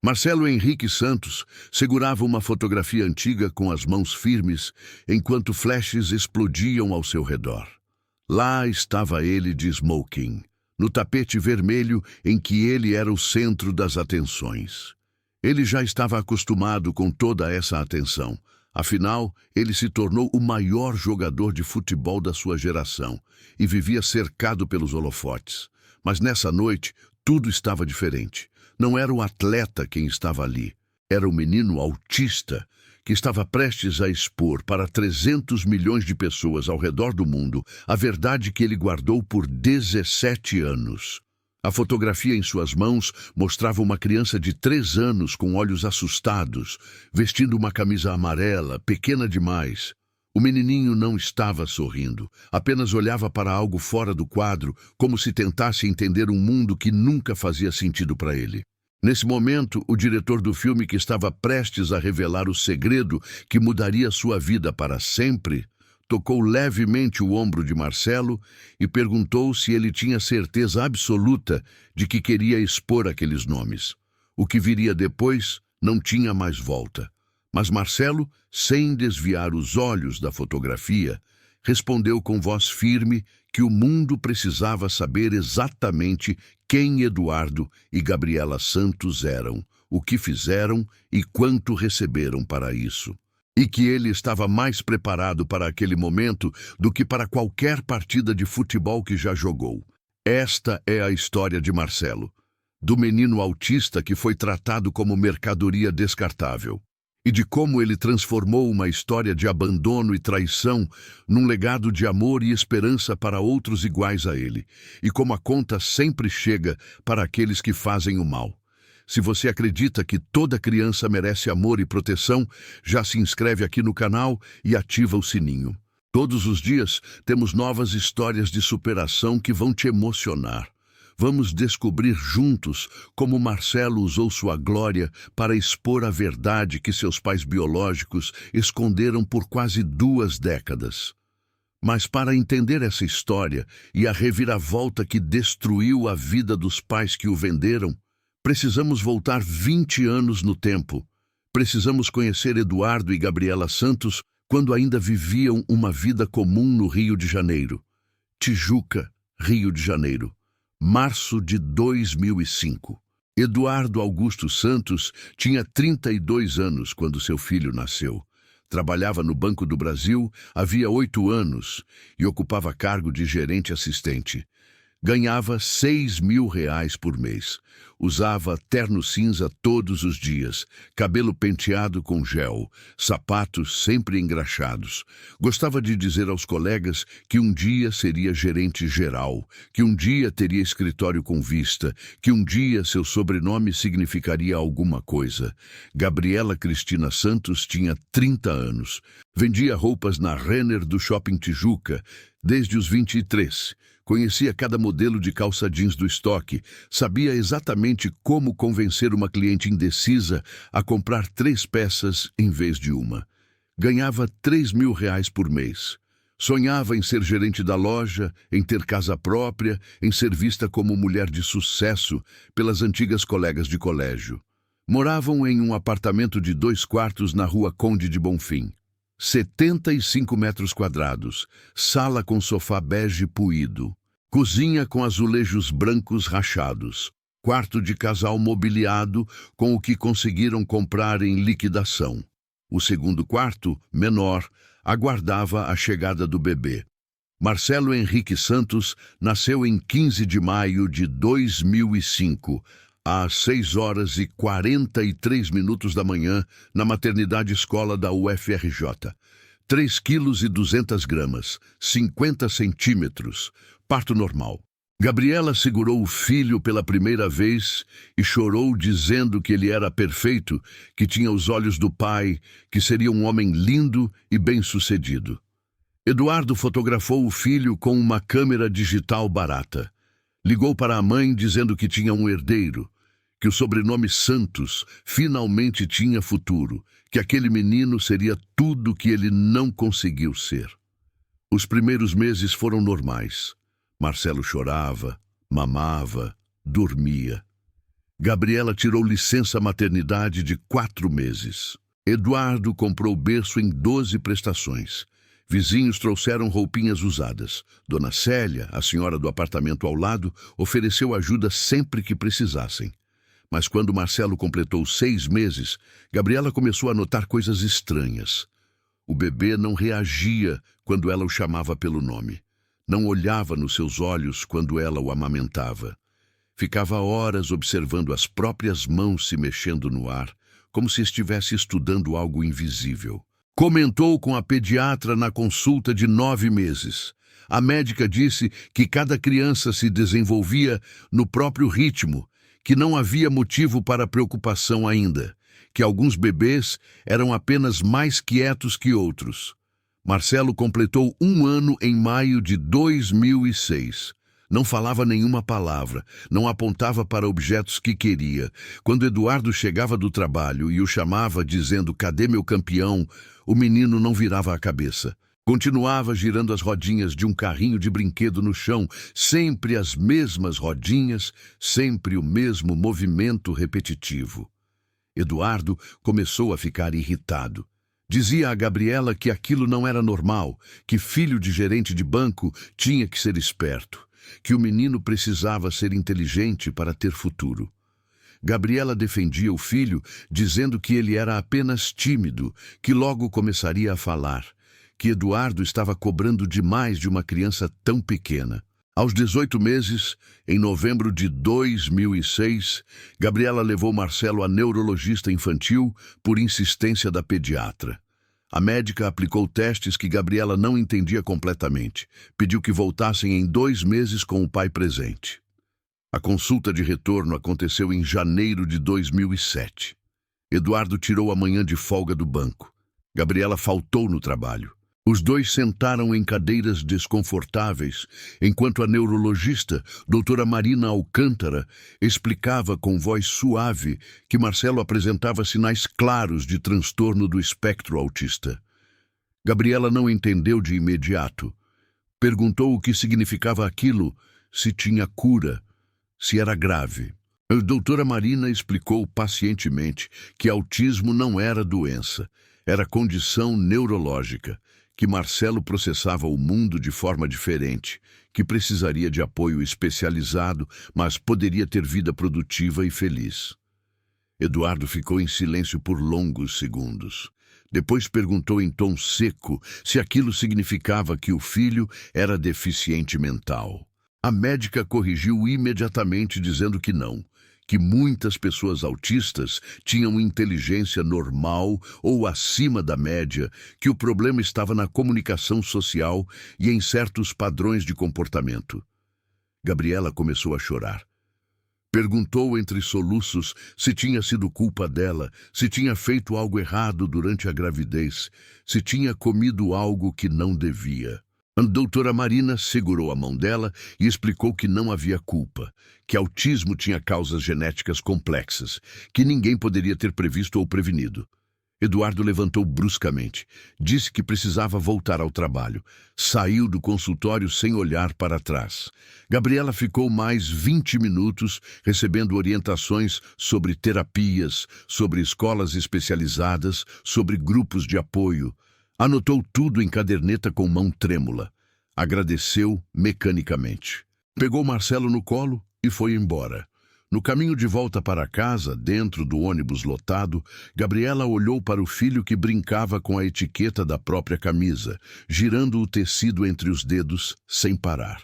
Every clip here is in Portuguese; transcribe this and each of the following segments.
Marcelo Henrique Santos segurava uma fotografia antiga com as mãos firmes, enquanto flashes explodiam ao seu redor. Lá estava ele de smoking, no tapete vermelho em que ele era o centro das atenções. Ele já estava acostumado com toda essa atenção. Afinal, ele se tornou o maior jogador de futebol da sua geração e vivia cercado pelos holofotes. Mas nessa noite, tudo estava diferente. Não era o atleta quem estava ali. Era o menino autista que estava prestes a expor para 300 milhões de pessoas ao redor do mundo a verdade que ele guardou por 17 anos. A fotografia em suas mãos mostrava uma criança de 3 anos com olhos assustados, vestindo uma camisa amarela, pequena demais. O menininho não estava sorrindo, apenas olhava para algo fora do quadro, como se tentasse entender um mundo que nunca fazia sentido para ele. Nesse momento, o diretor do filme, que estava prestes a revelar o segredo que mudaria sua vida para sempre, tocou levemente o ombro de Marcelo e perguntou se ele tinha certeza absoluta de que queria expor aqueles nomes. O que viria depois não tinha mais volta. Mas Marcelo, sem desviar os olhos da fotografia, respondeu com voz firme que o mundo precisava saber exatamente quem Eduardo e Gabriela Santos eram, o que fizeram e quanto receberam para isso. E que ele estava mais preparado para aquele momento do que para qualquer partida de futebol que já jogou. Esta é a história de Marcelo, do menino autista que foi tratado como mercadoria descartável, e de como ele transformou uma história de abandono e traição num legado de amor e esperança para outros iguais a ele, e como a conta sempre chega para aqueles que fazem o mal. Se você acredita que toda criança merece amor e proteção, já se inscreve aqui no canal e ativa o sininho. Todos os dias temos novas histórias de superação que vão te emocionar. Vamos descobrir juntos como Marcelo usou sua glória para expor a verdade que seus pais biológicos esconderam por quase 2 décadas. Mas para entender essa história e a reviravolta que destruiu a vida dos pais que o venderam, precisamos voltar 20 anos no tempo. Precisamos conhecer Eduardo e Gabriela Santos quando ainda viviam uma vida comum no Rio de Janeiro. Tijuca, Rio de Janeiro. Março de 2005. Eduardo Augusto Santos tinha 32 anos quando seu filho nasceu. Trabalhava no Banco do Brasil havia 8 anos e ocupava cargo de gerente assistente. Ganhava R$ 6.000 por mês. Usava terno cinza todos os dias, cabelo penteado com gel, sapatos sempre engraxados. Gostava de dizer aos colegas que um dia seria gerente geral, que um dia teria escritório com vista, que um dia seu sobrenome significaria alguma coisa. Gabriela Cristina Santos tinha 30 anos. Vendia roupas na Renner do Shopping Tijuca desde os 23. Conhecia cada modelo de calça jeans do estoque, sabia exatamente como convencer uma cliente indecisa a comprar 3 peças em vez de uma. Ganhava R$ 3.000 por mês. Sonhava em ser gerente da loja, em ter casa própria, em ser vista como mulher de sucesso pelas antigas colegas de colégio. Moravam em um apartamento de 2 quartos na Rua Conde de Bonfim. 75 metros quadrados, sala com sofá bege puído, cozinha com azulejos brancos rachados, quarto de casal mobiliado com o que conseguiram comprar em liquidação. O segundo quarto, menor, aguardava a chegada do bebê. Marcelo Henrique Santos nasceu em 15 de maio de 2005, às 6h43 da manhã, na maternidade escola da UFRJ. 3,2 kg, 50 centímetros, parto normal. Gabriela segurou o filho pela primeira vez e chorou dizendo que ele era perfeito, que tinha os olhos do pai, que seria um homem lindo e bem-sucedido. Eduardo fotografou o filho com uma câmera digital barata. Ligou para a mãe dizendo que tinha um herdeiro, que o sobrenome Santos finalmente tinha futuro, que aquele menino seria tudo o que ele não conseguiu ser. Os primeiros meses foram normais. Marcelo chorava, mamava, dormia. Gabriela tirou licença maternidade de 4 meses. Eduardo comprou berço em 12 prestações. Vizinhos trouxeram roupinhas usadas. Dona Célia, a senhora do apartamento ao lado, ofereceu ajuda sempre que precisassem. Mas quando Marcelo completou 6 meses, Gabriela começou a notar coisas estranhas. O bebê não reagia quando ela o chamava pelo nome. Não olhava nos seus olhos quando ela o amamentava. Ficava horas observando as próprias mãos se mexendo no ar, como se estivesse estudando algo invisível. Comentou com a pediatra na consulta de 9 meses. A médica disse que cada criança se desenvolvia no próprio ritmo, que não havia motivo para preocupação ainda, que alguns bebês eram apenas mais quietos que outros. Marcelo completou 1 ano em maio de 2006. Não falava nenhuma palavra, não apontava para objetos que queria. Quando Eduardo chegava do trabalho e o chamava dizendo "Cadê meu campeão?", o menino não virava a cabeça. Continuava girando as rodinhas de um carrinho de brinquedo no chão, sempre as mesmas rodinhas, sempre o mesmo movimento repetitivo. Eduardo começou a ficar irritado. Dizia a Gabriela que aquilo não era normal, que filho de gerente de banco tinha que ser esperto, que o menino precisava ser inteligente para ter futuro. Gabriela defendia o filho, dizendo que ele era apenas tímido, que logo começaria a falar, que Eduardo estava cobrando demais de uma criança tão pequena. Aos 18 meses, em novembro de 2006, Gabriela levou Marcelo a neurologista infantil por insistência da pediatra. A médica aplicou testes que Gabriela não entendia completamente. Pediu que voltassem em 2 meses com o pai presente. A consulta de retorno aconteceu em janeiro de 2007. Eduardo tirou a manhã de folga do banco. Gabriela faltou no trabalho. Os dois sentaram em cadeiras desconfortáveis, enquanto a neurologista, doutora Marina Alcântara, explicava com voz suave que Marcelo apresentava sinais claros de transtorno do espectro autista. Gabriela não entendeu de imediato. Perguntou o que significava aquilo, se tinha cura, se era grave. A doutora Marina explicou pacientemente que autismo não era doença, era condição neurológica, que Marcelo processava o mundo de forma diferente, que precisaria de apoio especializado, mas poderia ter vida produtiva e feliz. Eduardo ficou em silêncio por longos segundos. Depois perguntou em tom seco se aquilo significava que o filho era deficiente mental. A médica corrigiu imediatamente dizendo que não, que muitas pessoas autistas tinham inteligência normal ou acima da média, que o problema estava na comunicação social e em certos padrões de comportamento. Gabriela começou a chorar. Perguntou entre soluços se tinha sido culpa dela, se tinha feito algo errado durante a gravidez, se tinha comido algo que não devia. A doutora Marina segurou a mão dela e explicou que não havia culpa, que autismo tinha causas genéticas complexas, que ninguém poderia ter previsto ou prevenido. Eduardo levantou bruscamente, disse que precisava voltar ao trabalho. Saiu do consultório sem olhar para trás. Gabriela ficou mais 20 minutos recebendo orientações sobre terapias, sobre escolas especializadas, sobre grupos de apoio. Anotou tudo em caderneta com mão trêmula. Agradeceu mecanicamente. Pegou Marcelo no colo e foi embora. No caminho de volta para casa, dentro do ônibus lotado, Gabriela olhou para o filho que brincava com a etiqueta da própria camisa, girando o tecido entre os dedos sem parar.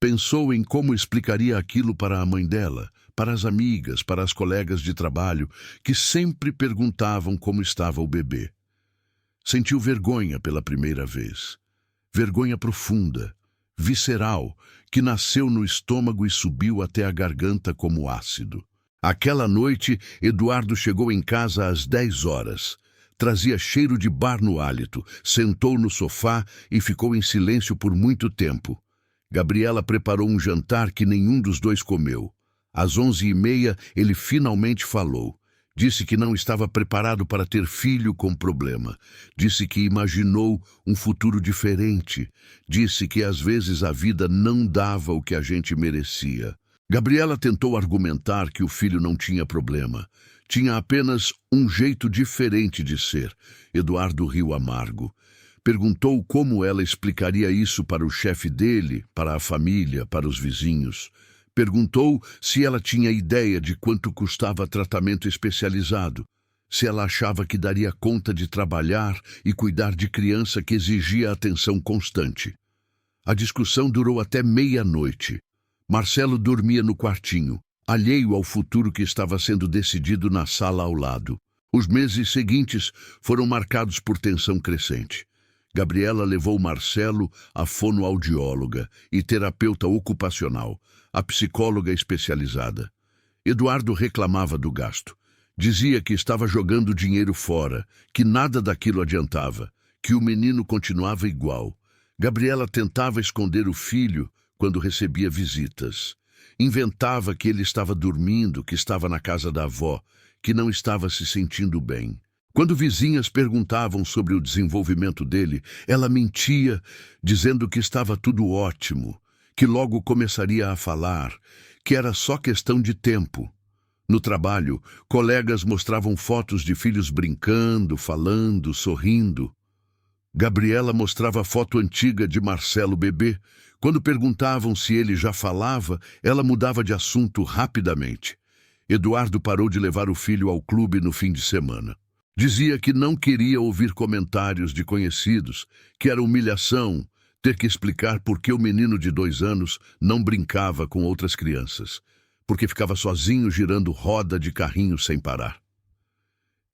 Pensou em como explicaria aquilo para a mãe dela, para as amigas, para as colegas de trabalho, que sempre perguntavam como estava o bebê. Sentiu vergonha pela primeira vez. Vergonha profunda, visceral, que nasceu no estômago e subiu até a garganta como ácido. Aquela noite, Eduardo chegou em casa às 10 horas. Trazia cheiro de bar no hálito, sentou no sofá e ficou em silêncio por muito tempo. Gabriela preparou um jantar que nenhum dos dois comeu. Às 11h30, ele finalmente falou. Disse que não estava preparado para ter filho com problema. Disse que imaginou um futuro diferente. Disse que às vezes a vida não dava o que a gente merecia. Gabriela tentou argumentar que o filho não tinha problema. Tinha apenas um jeito diferente de ser. Eduardo riu amargo. Perguntou como ela explicaria isso para o chefe dele, para a família, para os vizinhos. Perguntou se ela tinha ideia de quanto custava tratamento especializado, se ela achava que daria conta de trabalhar e cuidar de criança que exigia atenção constante. A discussão durou até meia-noite. Marcelo dormia no quartinho, alheio ao futuro que estava sendo decidido na sala ao lado. Os meses seguintes foram marcados por tensão crescente. Gabriela levou Marcelo à fonoaudióloga e terapeuta ocupacional, a psicóloga especializada. Eduardo reclamava do gasto. Dizia que estava jogando dinheiro fora, que nada daquilo adiantava, que o menino continuava igual. Gabriela tentava esconder o filho quando recebia visitas. Inventava que ele estava dormindo, que estava na casa da avó, que não estava se sentindo bem. Quando vizinhas perguntavam sobre o desenvolvimento dele, ela mentia, dizendo que estava tudo ótimo, que logo começaria a falar, que era só questão de tempo. No trabalho, colegas mostravam fotos de filhos brincando, falando, sorrindo. Gabriela mostrava foto antiga de Marcelo bebê. Quando perguntavam se ele já falava, ela mudava de assunto rapidamente. Eduardo parou de levar o filho ao clube no fim de semana. Dizia que não queria ouvir comentários de conhecidos, que era humilhação ter que explicar por que o menino de 2 anos não brincava com outras crianças, porque ficava sozinho girando roda de carrinho sem parar.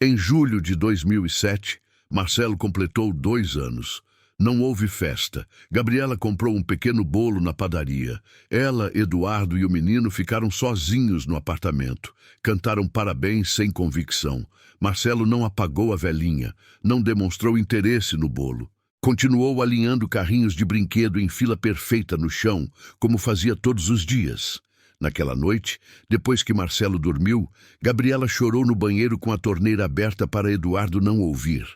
Em julho de 2007, Marcelo completou 2 anos. Não houve festa. Gabriela comprou um pequeno bolo na padaria. Ela, Eduardo e o menino ficaram sozinhos no apartamento. Cantaram parabéns sem convicção. Marcelo não apagou a velhinha, não demonstrou interesse no bolo. Continuou alinhando carrinhos de brinquedo em fila perfeita no chão, como fazia todos os dias. Naquela noite, depois que Marcelo dormiu, Gabriela chorou no banheiro com a torneira aberta para Eduardo não ouvir.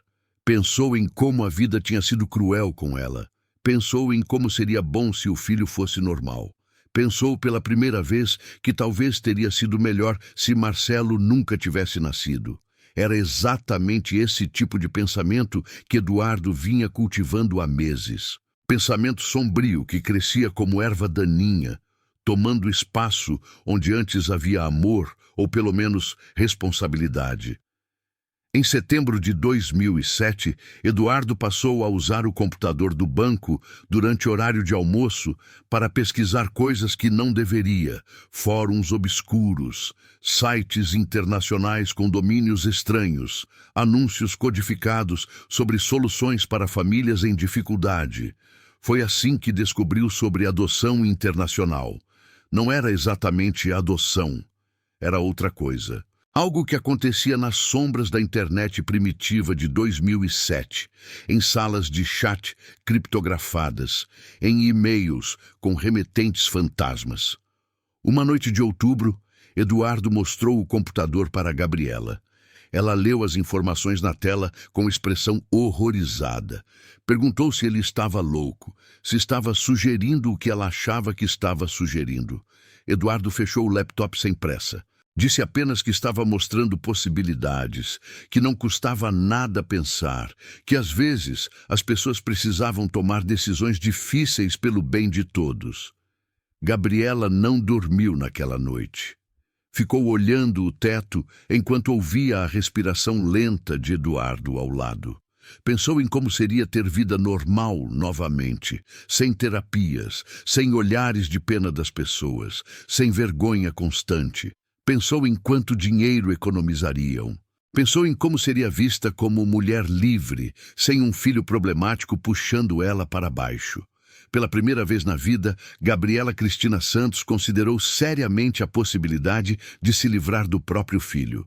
Pensou em como a vida tinha sido cruel com ela. Pensou em como seria bom se o filho fosse normal. Pensou pela primeira vez que talvez teria sido melhor se Marcelo nunca tivesse nascido. Era exatamente esse tipo de pensamento que Eduardo vinha cultivando há meses. Pensamento sombrio que crescia como erva daninha, tomando espaço onde antes havia amor, ou pelo menos responsabilidade. Em setembro de 2007, Eduardo passou a usar o computador do banco durante horário de almoço para pesquisar coisas que não deveria, fóruns obscuros, sites internacionais com domínios estranhos, anúncios codificados sobre soluções para famílias em dificuldade. Foi assim que descobriu sobre adoção internacional. Não era exatamente adoção, era outra coisa. Algo que acontecia nas sombras da internet primitiva de 2007, em salas de chat criptografadas, em e-mails com remetentes fantasmas. Uma noite de outubro, Eduardo mostrou o computador para Gabriela. Ela leu as informações na tela com expressão horrorizada. Perguntou se ele estava louco, se estava sugerindo o que ela achava que estava sugerindo. Eduardo fechou o laptop sem pressa. Disse apenas que estava mostrando possibilidades, que não custava nada pensar, que às vezes as pessoas precisavam tomar decisões difíceis pelo bem de todos. Gabriela não dormiu naquela noite. Ficou olhando o teto enquanto ouvia a respiração lenta de Eduardo ao lado. Pensou em como seria ter vida normal novamente, sem terapias, sem olhares de pena das pessoas, sem vergonha constante. Pensou em quanto dinheiro economizariam. Pensou em como seria vista como mulher livre, sem um filho problemático puxando ela para baixo. Pela primeira vez na vida, Gabriela Cristina Santos considerou seriamente a possibilidade de se livrar do próprio filho.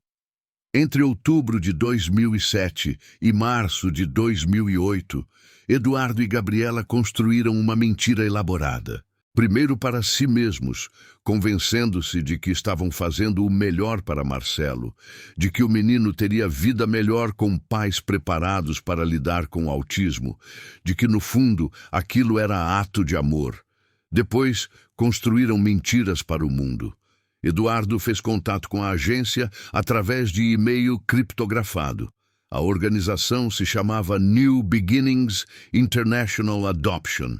Entre outubro de 2007 e março de 2008, Eduardo e Gabriela construíram uma mentira elaborada. Primeiro para si mesmos, convencendo-se de que estavam fazendo o melhor para Marcelo, de que o menino teria vida melhor com pais preparados para lidar com o autismo, de que, no fundo, aquilo era ato de amor. Depois, construíram mentiras para o mundo. Eduardo fez contato com a agência através de e-mail criptografado. A organização se chamava New Beginnings International Adoption.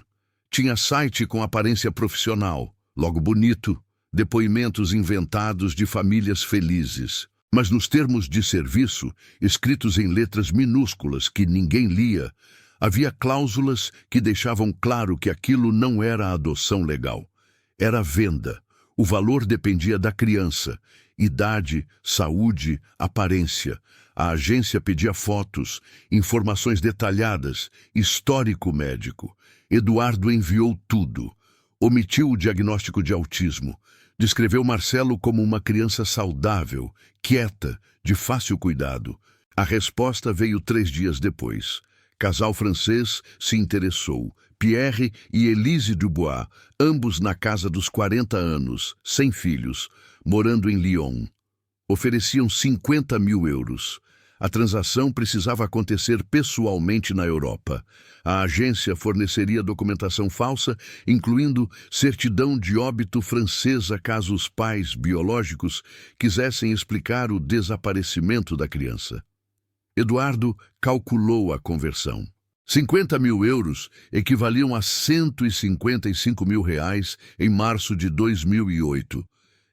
Tinha site com aparência profissional, logo bonito, depoimentos inventados de famílias felizes. Mas nos termos de serviço, escritos em letras minúsculas que ninguém lia, havia cláusulas que deixavam claro que aquilo não era adoção legal. Era venda. O valor dependia da criança, idade, saúde, aparência. A agência pedia fotos, informações detalhadas, histórico médico. Eduardo enviou tudo. Omitiu o diagnóstico de autismo. Descreveu Marcelo como uma criança saudável, quieta, de fácil cuidado. A resposta veio 3 dias depois. Casal francês se interessou. Pierre e Elise Dubois, ambos na casa dos 40 anos, sem filhos, morando em Lyon. Ofereciam 50 mil euros. A transação precisava acontecer pessoalmente na Europa. A agência forneceria documentação falsa, incluindo certidão de óbito francesa caso os pais biológicos quisessem explicar o desaparecimento da criança. Eduardo calculou a conversão. 50 mil euros equivaliam a 155 mil reais em março de 2008.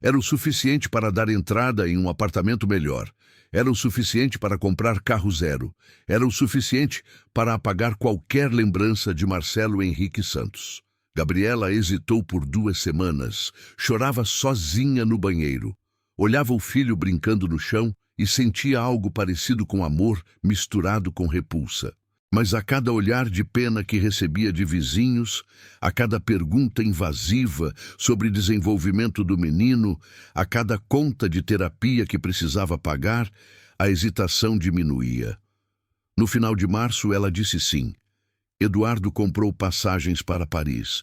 Era o suficiente para dar entrada em um apartamento melhor. Era o suficiente para comprar carro zero. Era o suficiente para apagar qualquer lembrança de Marcelo Henrique Santos. Gabriela hesitou por 2 semanas. Chorava sozinha no banheiro. Olhava o filho brincando no chão e sentia algo parecido com amor misturado com repulsa. Mas a cada olhar de pena que recebia de vizinhos, a cada pergunta invasiva sobre desenvolvimento do menino, a cada conta de terapia que precisava pagar, a hesitação diminuía. No final de março, ela disse sim. Eduardo comprou passagens para Paris.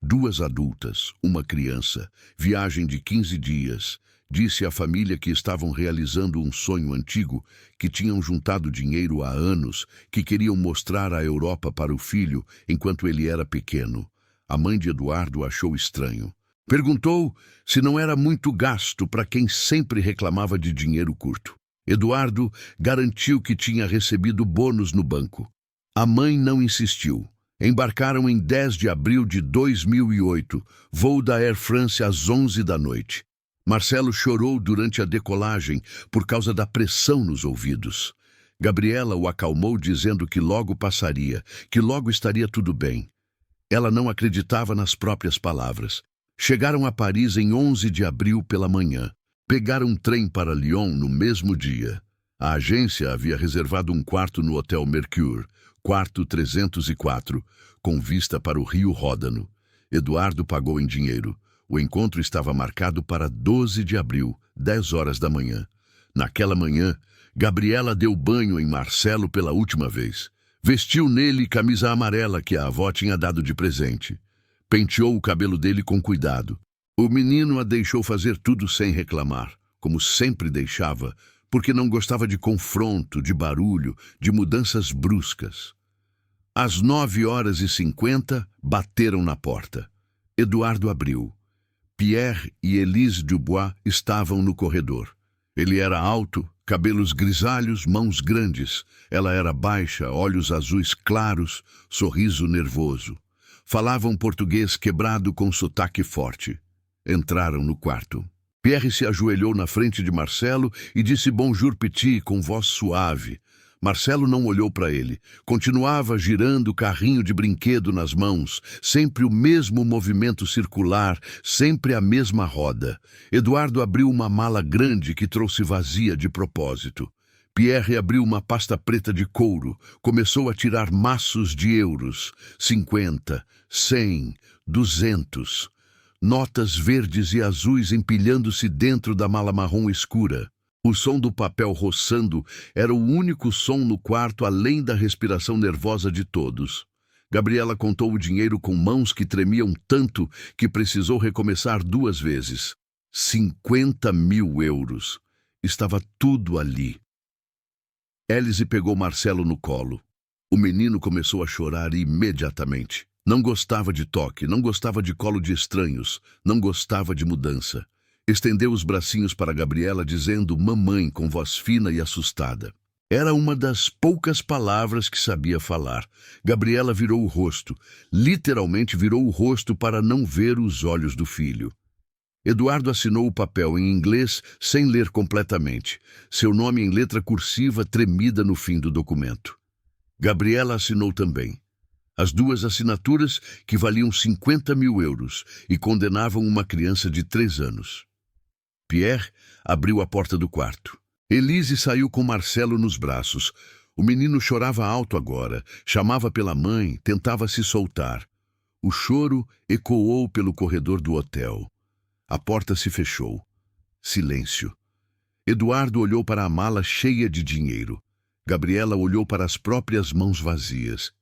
2 adultas, uma criança, viagem de 15 dias. Disse à família que estavam realizando um sonho antigo, que tinham juntado dinheiro há anos, que queriam mostrar a Europa para o filho enquanto ele era pequeno. A mãe de Eduardo achou estranho. Perguntou se não era muito gasto para quem sempre reclamava de dinheiro curto. Eduardo garantiu que tinha recebido bônus no banco. A mãe não insistiu. Embarcaram em 10 de abril de 2008, voo da Air France às 11 da noite. Marcelo chorou durante a decolagem por causa da pressão nos ouvidos. Gabriela o acalmou dizendo que logo passaria, que logo estaria tudo bem. Ela não acreditava nas próprias palavras. Chegaram a Paris em 11 de abril pela manhã. Pegaram um trem para Lyon no mesmo dia. A agência havia reservado um quarto no Hotel Mercure, quarto 304, com vista para o Rio Ródano. Eduardo pagou em dinheiro. O encontro estava marcado para 12 de abril, 10 horas da manhã. Naquela manhã, Gabriela deu banho em Marcelo pela última vez. Vestiu nele camisa amarela que a avó tinha dado de presente. Penteou o cabelo dele com cuidado. O menino a deixou fazer tudo sem reclamar, como sempre deixava, porque não gostava de confronto, de barulho, de mudanças bruscas. Às 9h50, bateram na porta. Eduardo abriu. Pierre e Elise Dubois estavam no corredor. Ele era alto, cabelos grisalhos, mãos grandes. Ela era baixa, olhos azuis claros, sorriso nervoso. Falavam português quebrado com sotaque forte. Entraram no quarto. Pierre se ajoelhou na frente de Marcelo e disse bonjour petit com voz suave. Marcelo não olhou para ele. Continuava girando o carrinho de brinquedo nas mãos, sempre o mesmo movimento circular, sempre a mesma roda. Eduardo abriu uma mala grande que trouxe vazia de propósito. Pierre abriu uma pasta preta de couro, começou a tirar maços de euros, 50, 100, 200. Notas verdes e azuis empilhando-se dentro da mala marrom escura. O som do papel roçando era o único som no quarto além da respiração nervosa de todos. Gabriela contou o dinheiro com mãos que tremiam tanto que precisou recomeçar 2 vezes. 50 mil euros. Estava tudo ali. Elise pegou Marcelo no colo. O menino começou a chorar imediatamente. Não gostava de toque, não gostava de colo de estranhos, não gostava de mudança. Estendeu os bracinhos para Gabriela, dizendo mamãe com voz fina e assustada. Era uma das poucas palavras que sabia falar. Gabriela virou o rosto, literalmente virou o rosto para não ver os olhos do filho. Eduardo assinou o papel em inglês sem ler completamente. Seu nome em letra cursiva tremida no fim do documento. Gabriela assinou também. As duas assinaturas que valiam 50 mil euros e condenavam uma criança de 3 anos. Pierre abriu a porta do quarto. Elise saiu com Marcelo nos braços. O menino chorava alto agora, chamava pela mãe, tentava se soltar. O choro ecoou pelo corredor do hotel. A porta se fechou. Silêncio. Eduardo olhou para a mala cheia de dinheiro. Gabriela olhou para as próprias mãos vazias.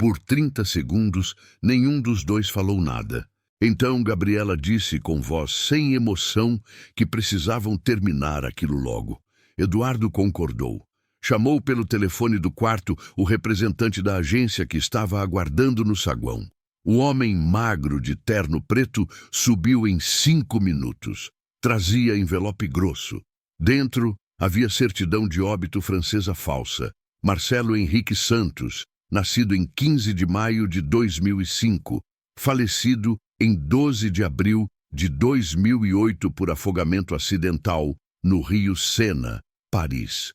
Por 30 segundos, nenhum dos dois falou nada. Então Gabriela disse com voz sem emoção que precisavam terminar aquilo logo. Eduardo concordou. Chamou pelo telefone do quarto o representante da agência que estava aguardando no saguão. O homem magro de terno preto subiu em 5 minutos. Trazia envelope grosso. Dentro havia certidão de óbito francesa falsa. Marcelo Henrique Santos, nascido em 15 de maio de 2005, falecido em 12 de abril de 2008 por afogamento acidental no rio Sena, Paris.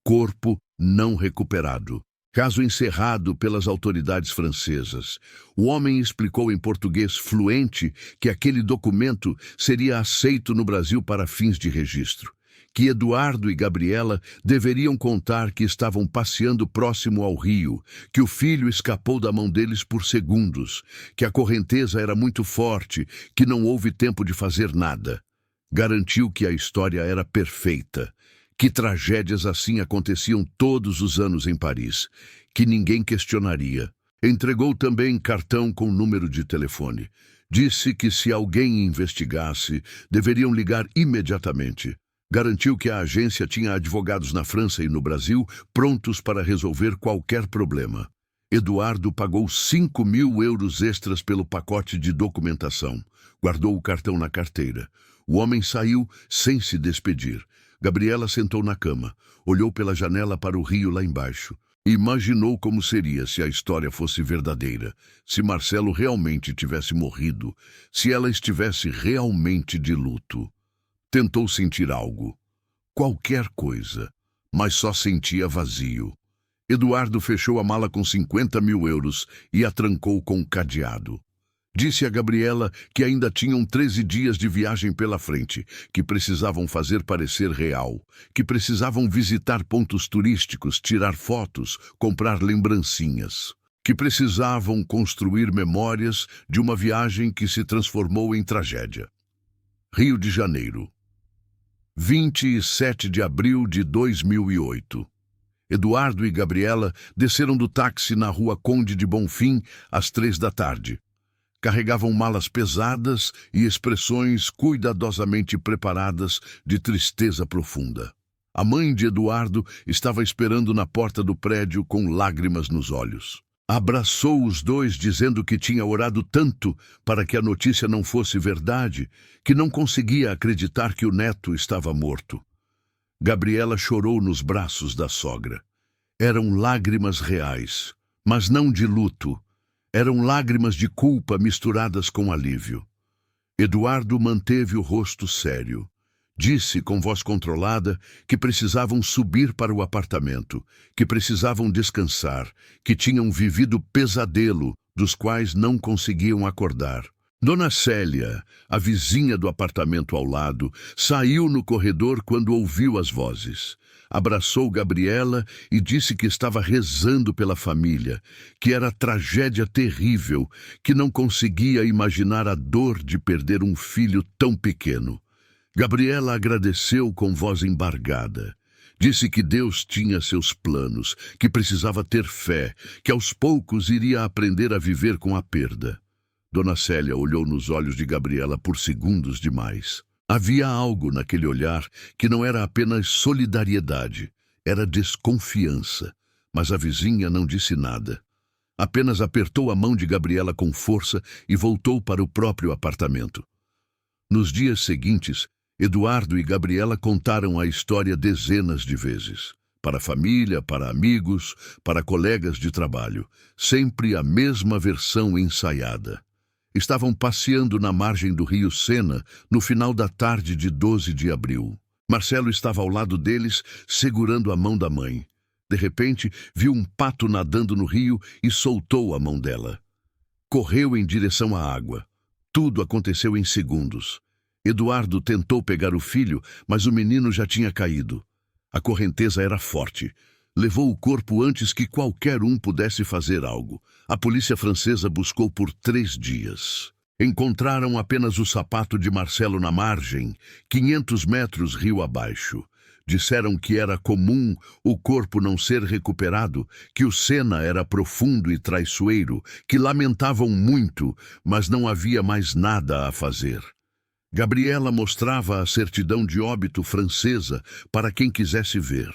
Corpo não recuperado. Caso encerrado pelas autoridades francesas. O homem explicou em português fluente que aquele documento seria aceito no Brasil para fins de registro. Que Eduardo e Gabriela deveriam contar que estavam passeando próximo ao rio, que o filho escapou da mão deles por segundos, que a correnteza era muito forte, que não houve tempo de fazer nada. Garantiu que a história era perfeita, que tragédias assim aconteciam todos os anos em Paris, que ninguém questionaria. Entregou também cartão com número de telefone. Disse que se alguém investigasse, deveriam ligar imediatamente. Garantiu que a agência tinha advogados na França e no Brasil prontos para resolver qualquer problema. Eduardo pagou 5 mil euros extras pelo pacote de documentação. Guardou o cartão na carteira. O homem saiu sem se despedir. Gabriela sentou na cama, olhou pela janela para o rio lá embaixo. Imaginou como seria se a história fosse verdadeira, se Marcelo realmente tivesse morrido, se ela estivesse realmente de luto. Tentou sentir algo, qualquer coisa, mas só sentia vazio. Eduardo fechou a mala com 50 mil euros e a trancou com um cadeado. Disse a Gabriela que ainda tinham 13 dias de viagem pela frente, que precisavam fazer parecer real, que precisavam visitar pontos turísticos, tirar fotos, comprar lembrancinhas, que precisavam construir memórias de uma viagem que se transformou em tragédia. Rio de Janeiro, 27 de abril de 2008. Eduardo e Gabriela desceram do táxi na rua Conde de Bonfim às 3 da tarde. Carregavam malas pesadas e expressões cuidadosamente preparadas de tristeza profunda. A mãe de Eduardo estava esperando na porta do prédio com lágrimas nos olhos. Abraçou os dois dizendo que tinha orado tanto para que a notícia não fosse verdade, que não conseguia acreditar que o neto estava morto. Gabriela chorou nos braços da sogra. Eram lágrimas reais, mas não de luto. Eram lágrimas de culpa misturadas com alívio. Eduardo manteve o rosto sério. Disse com voz controlada que precisavam subir para o apartamento, que precisavam descansar, que tinham vivido pesadelo dos quais não conseguiam acordar. Dona Célia, a vizinha do apartamento ao lado, saiu no corredor quando ouviu as vozes. Abraçou Gabriela e disse que estava rezando pela família, que era tragédia terrível, que não conseguia imaginar a dor de perder um filho tão pequeno. Gabriela agradeceu com voz embargada. Disse que Deus tinha seus planos, que precisava ter fé, que aos poucos iria aprender a viver com a perda. Dona Célia olhou nos olhos de Gabriela por segundos demais. Havia algo naquele olhar que não era apenas solidariedade, era desconfiança. Mas a vizinha não disse nada. Apenas apertou a mão de Gabriela com força e voltou para o próprio apartamento. Nos dias seguintes, Eduardo e Gabriela contaram a história dezenas de vezes. Para a família, para amigos, para colegas de trabalho. Sempre a mesma versão ensaiada. Estavam passeando na margem do rio Sena no final da tarde de 12 de abril. Marcelo estava ao lado deles, segurando a mão da mãe. De repente, viu um pato nadando no rio e soltou a mão dela. Correu em direção à água. Tudo aconteceu em segundos. Eduardo tentou pegar o filho, mas o menino já tinha caído. A correnteza era forte. Levou o corpo antes que qualquer um pudesse fazer algo. A polícia francesa buscou por 3 dias. Encontraram apenas o sapato de Marcelo na margem, 500 metros rio abaixo. Disseram que era comum o corpo não ser recuperado, que o Sena era profundo e traiçoeiro, que lamentavam muito, mas não havia mais nada a fazer. Gabriela mostrava a certidão de óbito francesa para quem quisesse ver.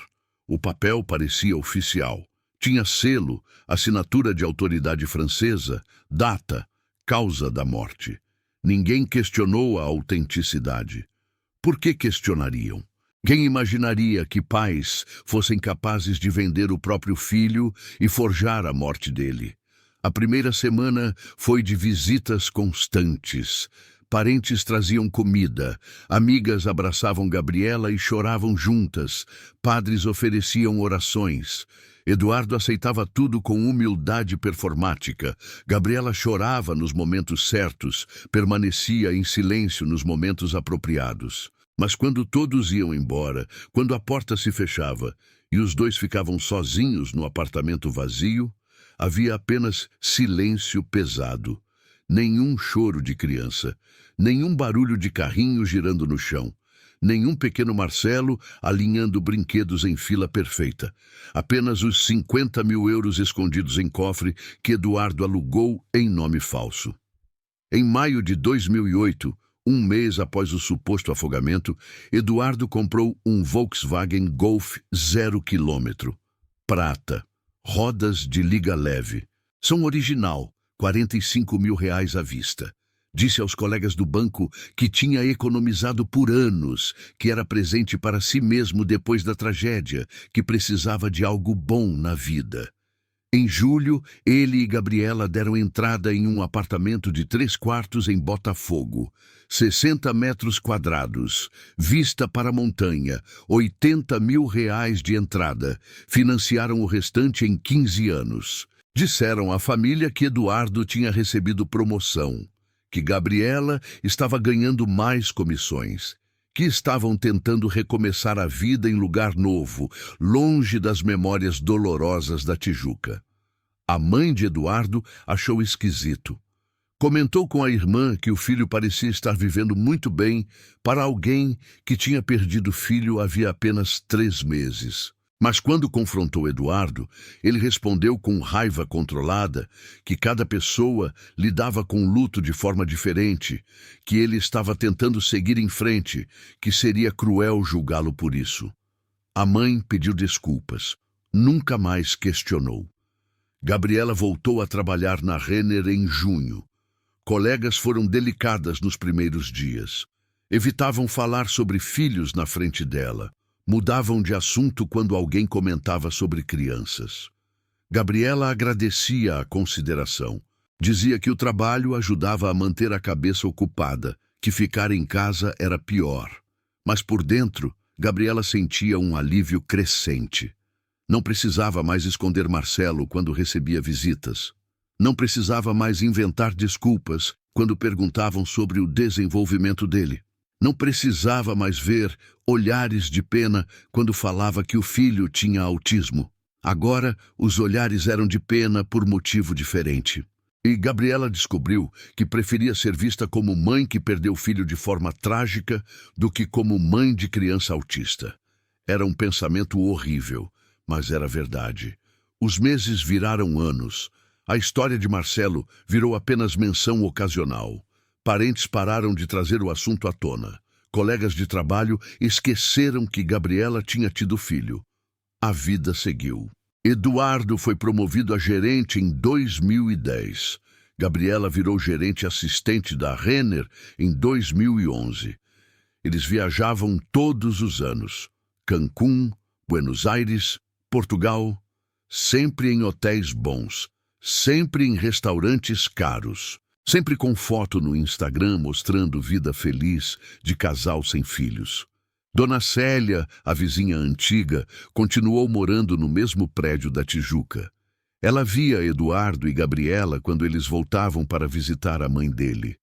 O papel parecia oficial. Tinha selo, assinatura de autoridade francesa, data, causa da morte. Ninguém questionou a autenticidade. Por que questionariam? Quem imaginaria que pais fossem capazes de vender o próprio filho e forjar a morte dele? A primeira semana foi de visitas constantes. Parentes traziam comida, amigas abraçavam Gabriela e choravam juntas, padres ofereciam orações. Eduardo aceitava tudo com humildade performática. Gabriela chorava nos momentos certos, permanecia em silêncio nos momentos apropriados. Mas quando todos iam embora, quando a porta se fechava e os dois ficavam sozinhos no apartamento vazio, havia apenas silêncio pesado. Nenhum choro de criança, nenhum barulho de carrinho girando no chão, nenhum pequeno Marcelo alinhando brinquedos em fila perfeita. Apenas os 50 mil euros escondidos em cofre que Eduardo alugou em nome falso. Em maio de 2008, um mês após o suposto afogamento, Eduardo comprou um Volkswagen Golf 0 km. Prata. Rodas de liga leve. Som original. 45 mil reais à vista. Disse aos colegas do banco que tinha economizado por anos, que era presente para si mesmo depois da tragédia, que precisava de algo bom na vida. Em julho, ele e Gabriela deram entrada em um apartamento de 3 quartos em Botafogo. 60 metros quadrados, vista para a montanha, 80 mil reais de entrada. Financiaram o restante em 15 anos. Disseram à família que Eduardo tinha recebido promoção, que Gabriela estava ganhando mais comissões, que estavam tentando recomeçar a vida em lugar novo, longe das memórias dolorosas da Tijuca. A mãe de Eduardo achou esquisito. Comentou com a irmã que o filho parecia estar vivendo muito bem para alguém que tinha perdido o filho havia apenas 3 meses. Mas quando confrontou Eduardo, ele respondeu com raiva controlada que cada pessoa lidava com o luto de forma diferente, que ele estava tentando seguir em frente, que seria cruel julgá-lo por isso. A mãe pediu desculpas. Nunca mais questionou. Gabriela voltou a trabalhar na Renner em junho. Colegas foram delicadas nos primeiros dias. Evitavam falar sobre filhos na frente dela. Mudavam de assunto quando alguém comentava sobre crianças. Gabriela agradecia a consideração. Dizia que o trabalho ajudava a manter a cabeça ocupada, que ficar em casa era pior. Mas por dentro, Gabriela sentia um alívio crescente. Não precisava mais esconder Marcelo quando recebia visitas. Não precisava mais inventar desculpas quando perguntavam sobre o desenvolvimento dele. Não precisava mais ver olhares de pena quando falava que o filho tinha autismo. Agora, os olhares eram de pena por motivo diferente. E Gabriela descobriu que preferia ser vista como mãe que perdeu o filho de forma trágica do que como mãe de criança autista. Era um pensamento horrível, mas era verdade. Os meses viraram anos. A história de Marcelo virou apenas menção ocasional. Parentes pararam de trazer o assunto à tona. Colegas de trabalho esqueceram que Gabriela tinha tido filho. A vida seguiu. Eduardo foi promovido a gerente em 2010. Gabriela virou gerente assistente da Renner em 2011. Eles viajavam todos os anos. Cancún, Buenos Aires, Portugal, sempre em hotéis bons, sempre em restaurantes caros, sempre com foto no Instagram mostrando vida feliz de casal sem filhos. Dona Célia, a vizinha antiga, continuou morando no mesmo prédio da Tijuca. Ela via Eduardo e Gabriela quando eles voltavam para visitar a mãe dele.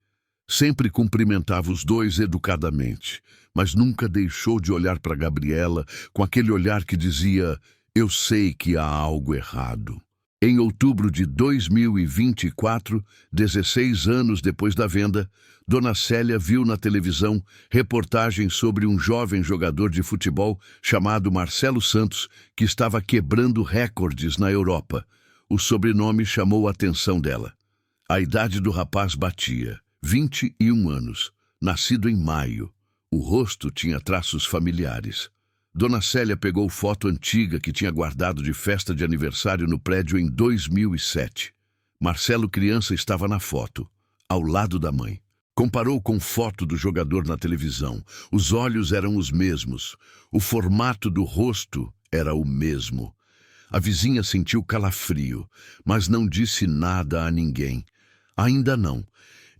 Sempre cumprimentava os dois educadamente, mas nunca deixou de olhar para Gabriela com aquele olhar que dizia: "Eu sei que há algo errado." Em outubro de 2024, 16 anos depois da venda, Dona Célia viu na televisão reportagens sobre um jovem jogador de futebol chamado Marcelo Santos, que estava quebrando recordes na Europa. O sobrenome chamou a atenção dela. A idade do rapaz batia 21 anos, nascido em maio. O rosto tinha traços familiares. Dona Célia pegou foto antiga que tinha guardado de festa de aniversário no prédio em 2007. Marcelo criança estava na foto, ao lado da mãe. Comparou com foto do jogador na televisão. Os olhos eram os mesmos. O formato do rosto era o mesmo. A vizinha sentiu calafrio, mas não disse nada a ninguém. Ainda não.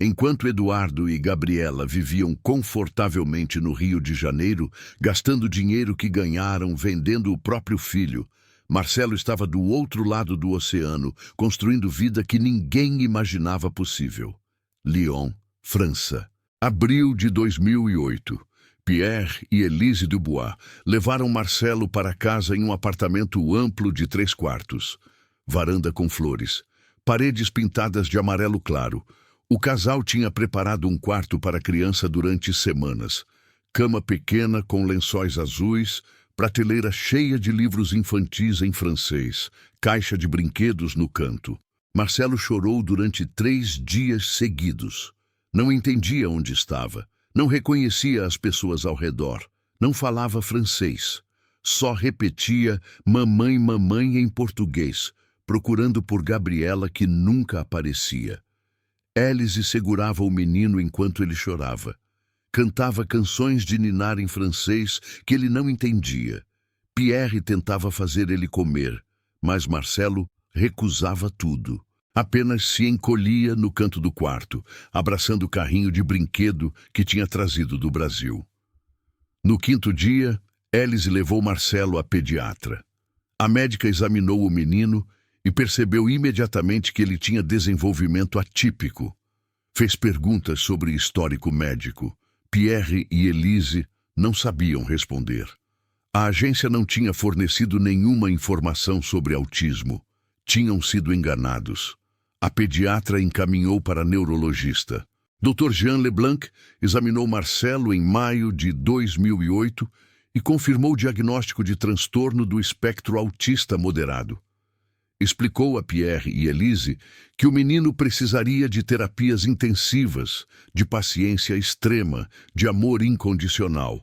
Enquanto Eduardo e Gabriela viviam confortavelmente no Rio de Janeiro, gastando dinheiro que ganharam vendendo o próprio filho, Marcelo estava do outro lado do oceano, construindo vida que ninguém imaginava possível. Lyon, França. Abril de 2008. Pierre e Elise Dubois levaram Marcelo para casa em um apartamento amplo de 3 quartos. Varanda com flores. Paredes pintadas de amarelo claro. O casal tinha preparado um quarto para a criança durante semanas. Cama pequena com lençóis azuis, prateleira cheia de livros infantis em francês, caixa de brinquedos no canto. Marcelo chorou durante 3 dias seguidos. Não entendia onde estava, não reconhecia as pessoas ao redor, não falava francês. Só repetia mamãe, mamãe em português, procurando por Gabriela que nunca aparecia. Élise segurava o menino enquanto ele chorava. Cantava canções de ninar em francês que ele não entendia. Pierre tentava fazer ele comer, mas Marcelo recusava tudo. Apenas se encolhia no canto do quarto, abraçando o carrinho de brinquedo que tinha trazido do Brasil. No 5º dia, Élise levou Marcelo à pediatra. A médica examinou o menino e percebeu imediatamente que ele tinha desenvolvimento atípico. Fez perguntas sobre histórico médico. Pierre e Elise não sabiam responder. A agência não tinha fornecido nenhuma informação sobre autismo. Tinham sido enganados. A pediatra encaminhou para neurologista. Dr. Jean Leblanc examinou Marcelo em maio de 2008 e confirmou o diagnóstico de transtorno do espectro autista moderado. Explicou a Pierre e Elise que o menino precisaria de terapias intensivas, de paciência extrema, de amor incondicional.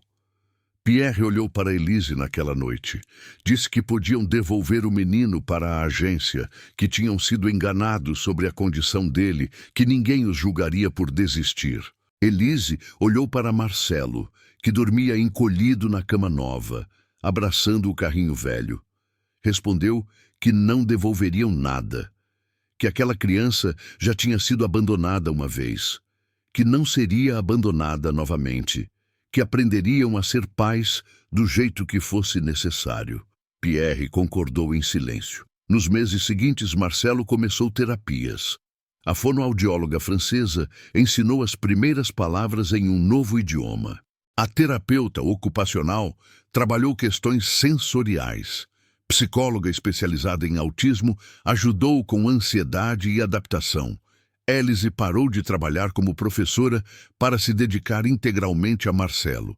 Pierre olhou para Elise naquela noite. Disse que podiam devolver o menino para a agência, que tinham sido enganados sobre a condição dele, que ninguém os julgaria por desistir. Elise olhou para Marcelo, que dormia encolhido na cama nova, abraçando o carrinho velho. Respondeu que não devolveriam nada, que aquela criança já tinha sido abandonada uma vez, que não seria abandonada novamente, que aprenderiam a ser pais do jeito que fosse necessário. Pierre concordou em silêncio. Nos meses seguintes, Marcelo começou terapias. A fonoaudióloga francesa ensinou as primeiras palavras em um novo idioma. A terapeuta ocupacional trabalhou questões sensoriais. Psicóloga especializada em autismo ajudou com ansiedade e adaptação. Élise parou de trabalhar como professora para se dedicar integralmente a Marcelo.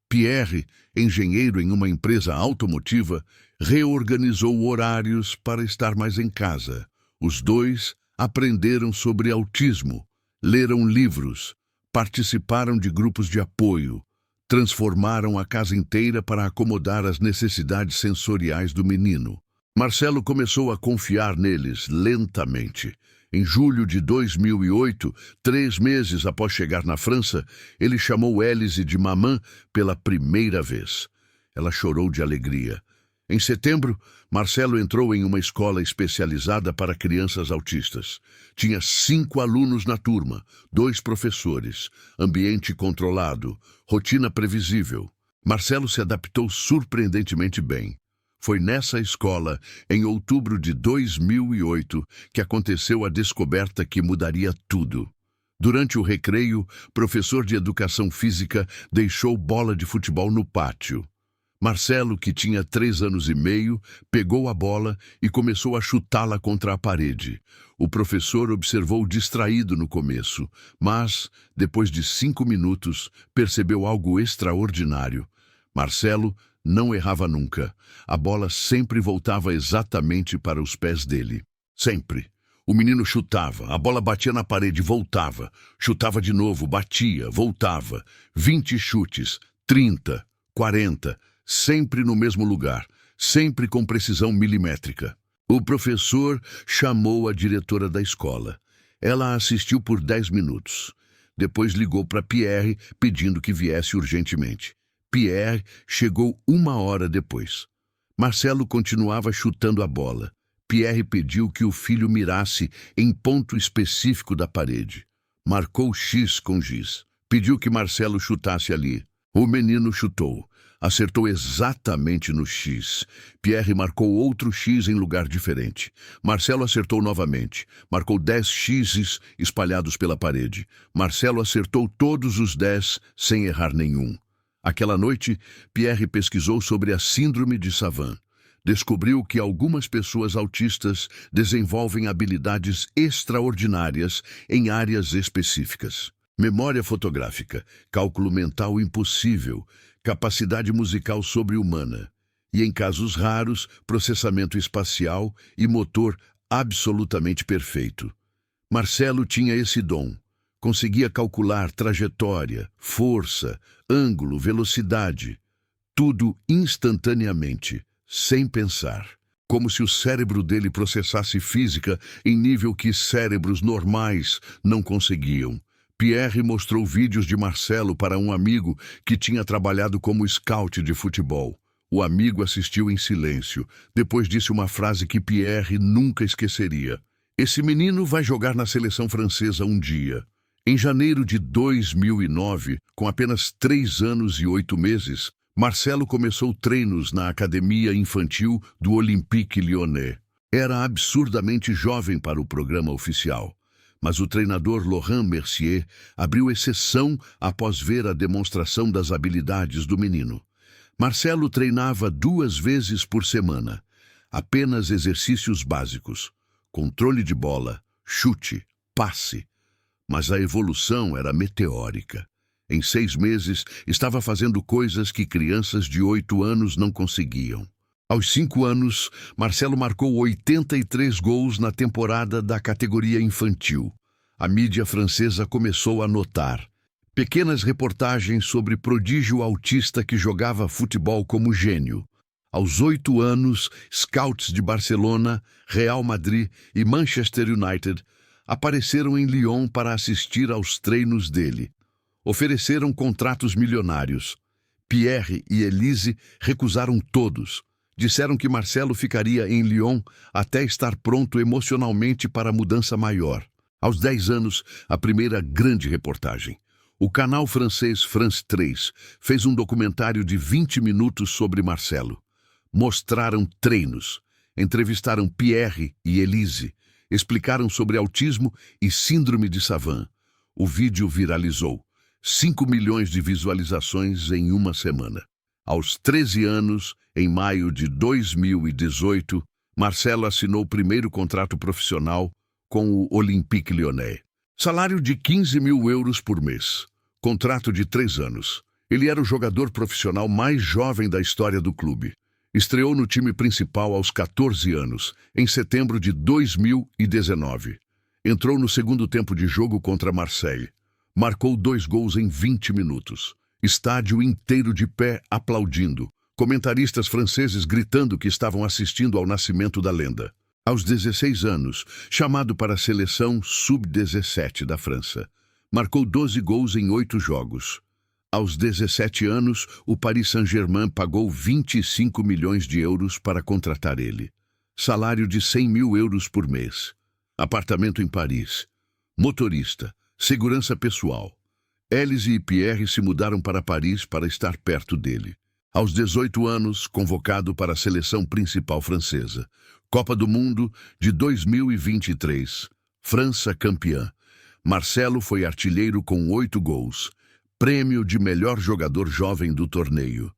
Pierre, engenheiro em uma empresa automotiva, reorganizou horários para estar mais em casa. Os dois aprenderam sobre autismo, leram livros, participaram de grupos de apoio, transformaram a casa inteira para acomodar as necessidades sensoriais do menino. Marcelo começou a confiar neles lentamente. Em julho de 2008, 3 meses após chegar na França, ele chamou Élise de mamã pela primeira vez. Ela chorou de alegria. Em setembro, Marcelo entrou em uma escola especializada para crianças autistas. Tinha 5 alunos na turma, 2 professores, ambiente controlado, rotina previsível. Marcelo se adaptou surpreendentemente bem. Foi nessa escola, em outubro de 2008, que aconteceu a descoberta que mudaria tudo. Durante o recreio, professor de educação física deixou bola de futebol no pátio. Marcelo, que tinha 3 anos e meio, pegou a bola e começou a chutá-la contra a parede. O professor observou distraído no começo, mas, depois de 5 minutos, percebeu algo extraordinário. Marcelo não errava nunca. A bola sempre voltava exatamente para os pés dele. Sempre. O menino chutava, a bola batia na parede, voltava. Chutava de novo, batia, voltava. 20 chutes, 30, 40, sempre no mesmo lugar, sempre com precisão milimétrica. O professor chamou a diretora da escola. Ela assistiu por 10 minutos. Depois ligou para Pierre, pedindo que viesse urgentemente. Pierre chegou 1 hora depois. Marcelo continuava chutando a bola. Pierre pediu que o filho mirasse em ponto específico da parede. Marcou X com giz. Pediu que Marcelo chutasse ali. O menino chutou. Acertou exatamente no X. Pierre marcou outro X em lugar diferente. Marcelo acertou novamente. Marcou 10 X's espalhados pela parede. Marcelo acertou todos os 10 sem errar nenhum. Aquela noite, Pierre pesquisou sobre a síndrome de Savant. Descobriu que algumas pessoas autistas desenvolvem habilidades extraordinárias em áreas específicas. Memória fotográfica, cálculo mental impossível, capacidade musical sobre-humana. E, em casos raros, processamento espacial e motor absolutamente perfeito. Marcelo tinha esse dom. Conseguia calcular trajetória, força, ângulo, velocidade. Tudo instantaneamente, sem pensar. Como se o cérebro dele processasse física em nível que cérebros normais não conseguiam. Pierre mostrou vídeos de Marcelo para um amigo que tinha trabalhado como scout de futebol. O amigo assistiu em silêncio. Depois disse uma frase que Pierre nunca esqueceria. Esse menino vai jogar na seleção francesa um dia. Em janeiro de 2009, com apenas 3 anos e 8 meses, Marcelo começou treinos na academia infantil do Olympique Lyonnais. Era absurdamente jovem para o programa oficial, mas o treinador Laurent Mercier abriu exceção após ver a demonstração das habilidades do menino. Marcelo treinava 2 vezes por semana, apenas exercícios básicos, controle de bola, chute, passe. Mas a evolução era meteórica. Em 6 meses, estava fazendo coisas que crianças de 8 anos não conseguiam. Aos 5 anos, Marcelo marcou 83 gols na temporada da categoria infantil. A mídia francesa começou a notar. Pequenas reportagens sobre prodígio autista que jogava futebol como gênio. Aos 8 anos, scouts de Barcelona, Real Madrid e Manchester United apareceram em Lyon para assistir aos treinos dele. Ofereceram contratos milionários. Pierre e Élise recusaram todos. Disseram que Marcelo ficaria em Lyon até estar pronto emocionalmente para a mudança maior. Aos 10 anos, a primeira grande reportagem. O canal francês France 3 fez um documentário de 20 minutos sobre Marcelo. Mostraram treinos, entrevistaram Pierre e Élise, explicaram sobre autismo e síndrome de Savant. O vídeo viralizou. 5 milhões de visualizações em uma semana. Aos 13 anos, em maio de 2018, Marcelo assinou o primeiro contrato profissional com o Olympique Lyonnais. Salário de 15 mil euros por mês. Contrato de 3 anos. Ele era o jogador profissional mais jovem da história do clube. Estreou no time principal aos 14 anos, em setembro de 2019. Entrou no segundo tempo de jogo contra Marseille. Marcou 2 gols em 20 minutos. Estádio inteiro de pé aplaudindo. Comentaristas franceses gritando que estavam assistindo ao nascimento da lenda. Aos 16 anos, chamado para a seleção sub-17 da França. Marcou 12 gols em 8 jogos. Aos 17 anos, o Paris Saint-Germain pagou 25 milhões de euros para contratar ele. Salário de 100 mil euros por mês. Apartamento em Paris. Motorista. Segurança pessoal. Élise e Pierre se mudaram para Paris para estar perto dele. Aos 18 anos, convocado para a seleção principal francesa. Copa do Mundo de 2023. França campeã. Marcelo foi artilheiro com 8 gols. Prêmio de melhor jogador jovem do torneio.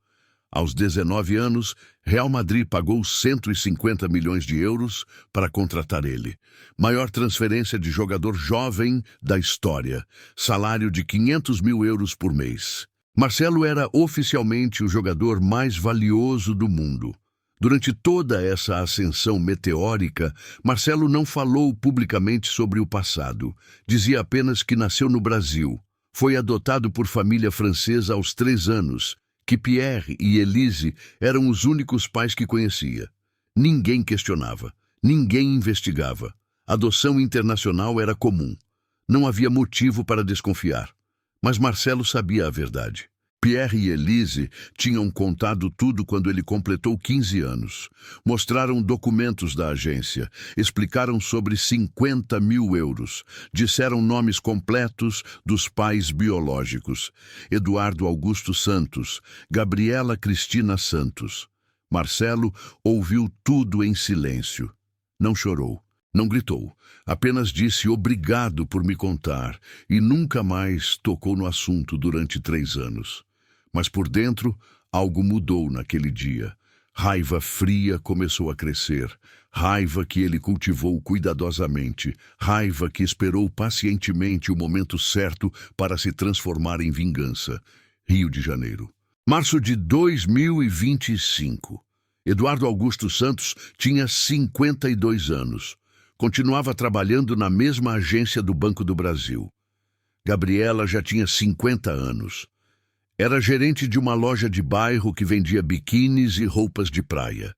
Aos 19 anos, Real Madrid pagou 150 milhões de euros para contratar ele. Maior transferência de jogador jovem da história. Salário de 500 mil euros por mês. Marcelo era oficialmente o jogador mais valioso do mundo. Durante toda essa ascensão meteórica, Marcelo não falou publicamente sobre o passado. Dizia apenas que nasceu no Brasil. Foi adotado por família francesa aos 3 anos. Que Pierre e Élise eram os únicos pais que conhecia. Ninguém questionava, ninguém investigava. Adoção internacional era comum. Não havia motivo para desconfiar. Mas Marcelo sabia a verdade. Pierre e Élise tinham contado tudo quando ele completou 15 anos. Mostraram documentos da agência, explicaram sobre 50 mil euros, disseram nomes completos dos pais biológicos. Eduardo Augusto Santos, Gabriela Cristina Santos. Marcelo ouviu tudo em silêncio. Não chorou, não gritou, apenas disse obrigado por me contar e nunca mais tocou no assunto durante 3 anos. Mas por dentro, algo mudou naquele dia. Raiva fria começou a crescer. Raiva que ele cultivou cuidadosamente. Raiva que esperou pacientemente o momento certo para se transformar em vingança. Rio de Janeiro. Março de 2025. Eduardo Augusto Santos tinha 52 anos. Continuava trabalhando na mesma agência do Banco do Brasil. Gabriela já tinha 50 anos. Era gerente de uma loja de bairro que vendia biquínis e roupas de praia.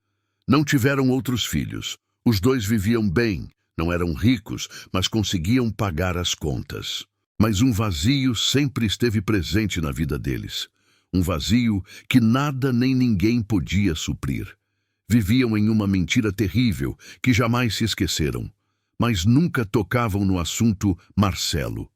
Não tiveram outros filhos. Os dois viviam bem, não eram ricos, mas conseguiam pagar as contas. Mas um vazio sempre esteve presente na vida deles. Um vazio que nada nem ninguém podia suprir. Viviam em uma mentira terrível que jamais se esqueceram, mas nunca tocavam no assunto Marcelo.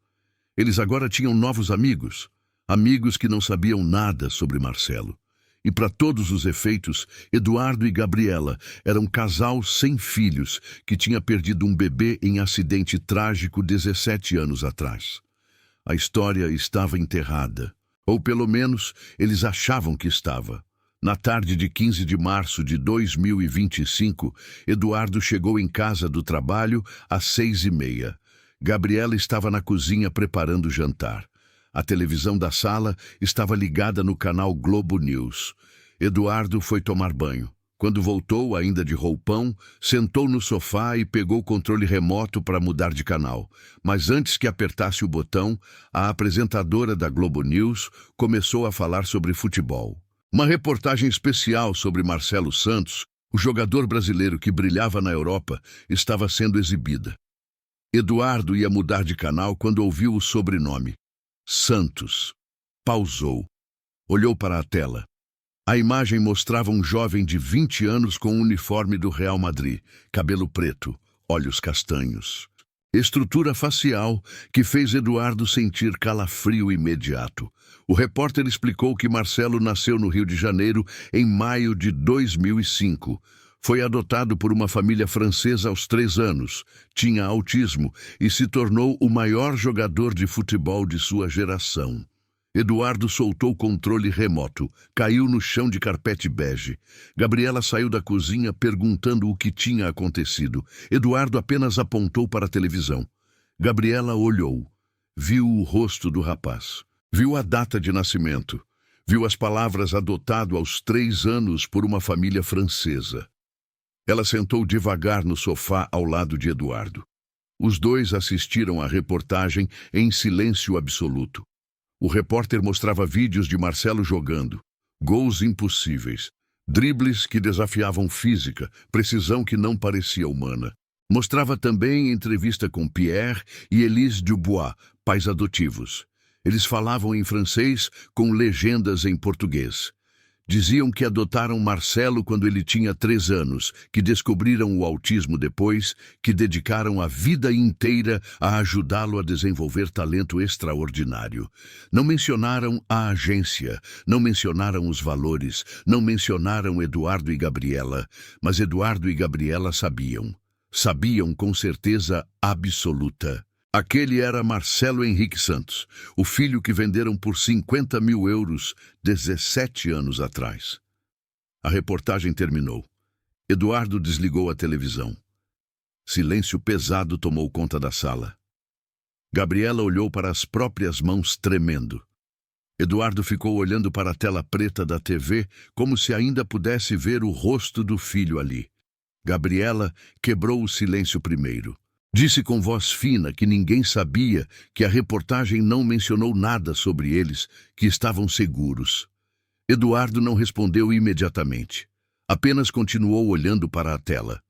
Eles agora tinham novos amigos. Amigos que não sabiam nada sobre Marcelo. E para todos os efeitos, Eduardo e Gabriela eram um casal sem filhos que tinha perdido um bebê em acidente trágico 17 anos atrás. A história estava enterrada, ou pelo menos eles achavam que estava. Na tarde de 15 de março de 2025, Eduardo chegou em casa do trabalho às 6h30. Gabriela estava na cozinha preparando o jantar. A televisão da sala estava ligada no canal Globo News. Eduardo foi tomar banho. Quando voltou, ainda de roupão, sentou no sofá e pegou o controle remoto para mudar de canal. Mas antes que apertasse o botão, a apresentadora da Globo News começou a falar sobre futebol. Uma reportagem especial sobre Marcelo Santos, o jogador brasileiro que brilhava na Europa, estava sendo exibida. Eduardo ia mudar de canal quando ouviu o sobrenome. Santos. Pausou. Olhou para a tela. A imagem mostrava um jovem de 20 anos com o uniforme do Real Madrid, cabelo preto, olhos castanhos. Estrutura facial que fez Eduardo sentir calafrio imediato. O repórter explicou que Marcelo nasceu no Rio de Janeiro em maio de 2005. Foi adotado por uma família francesa aos 3 anos, tinha autismo e se tornou o maior jogador de futebol de sua geração. Eduardo soltou o controle remoto, caiu no chão de carpete bege. Gabriela saiu da cozinha perguntando o que tinha acontecido. Eduardo apenas apontou para a televisão. Gabriela olhou, viu o rosto do rapaz, viu a data de nascimento, viu as palavras adotado aos 3 anos por uma família francesa. Ela sentou devagar no sofá ao lado de Eduardo. Os dois assistiram à reportagem em silêncio absoluto. O repórter mostrava vídeos de Marcelo jogando, gols impossíveis, Dribles que desafiavam física, precisão que não parecia humana. Mostrava também entrevista com Pierre e Elise Dubois, pais adotivos. Eles falavam em francês com legendas em português. Diziam que adotaram Marcelo quando ele tinha 3 anos, que descobriram o autismo depois, que dedicaram a vida inteira a ajudá-lo a desenvolver talento extraordinário. Não mencionaram a agência, não mencionaram os valores, não mencionaram Eduardo e Gabriela, mas Eduardo e Gabriela sabiam. Sabiam com certeza absoluta. Aquele era Marcelo Henrique Santos, o filho que venderam por 50 mil euros 17 anos atrás. A reportagem terminou. Eduardo desligou a televisão. Silêncio pesado tomou conta da sala. Gabriela olhou para as próprias mãos tremendo. Eduardo ficou olhando para a tela preta da TV como se ainda pudesse ver o rosto do filho ali. Gabriela quebrou o silêncio primeiro. Disse com voz fina que ninguém sabia, que a reportagem não mencionou nada sobre eles, que estavam seguros. Eduardo não respondeu imediatamente. Apenas continuou olhando para a tela.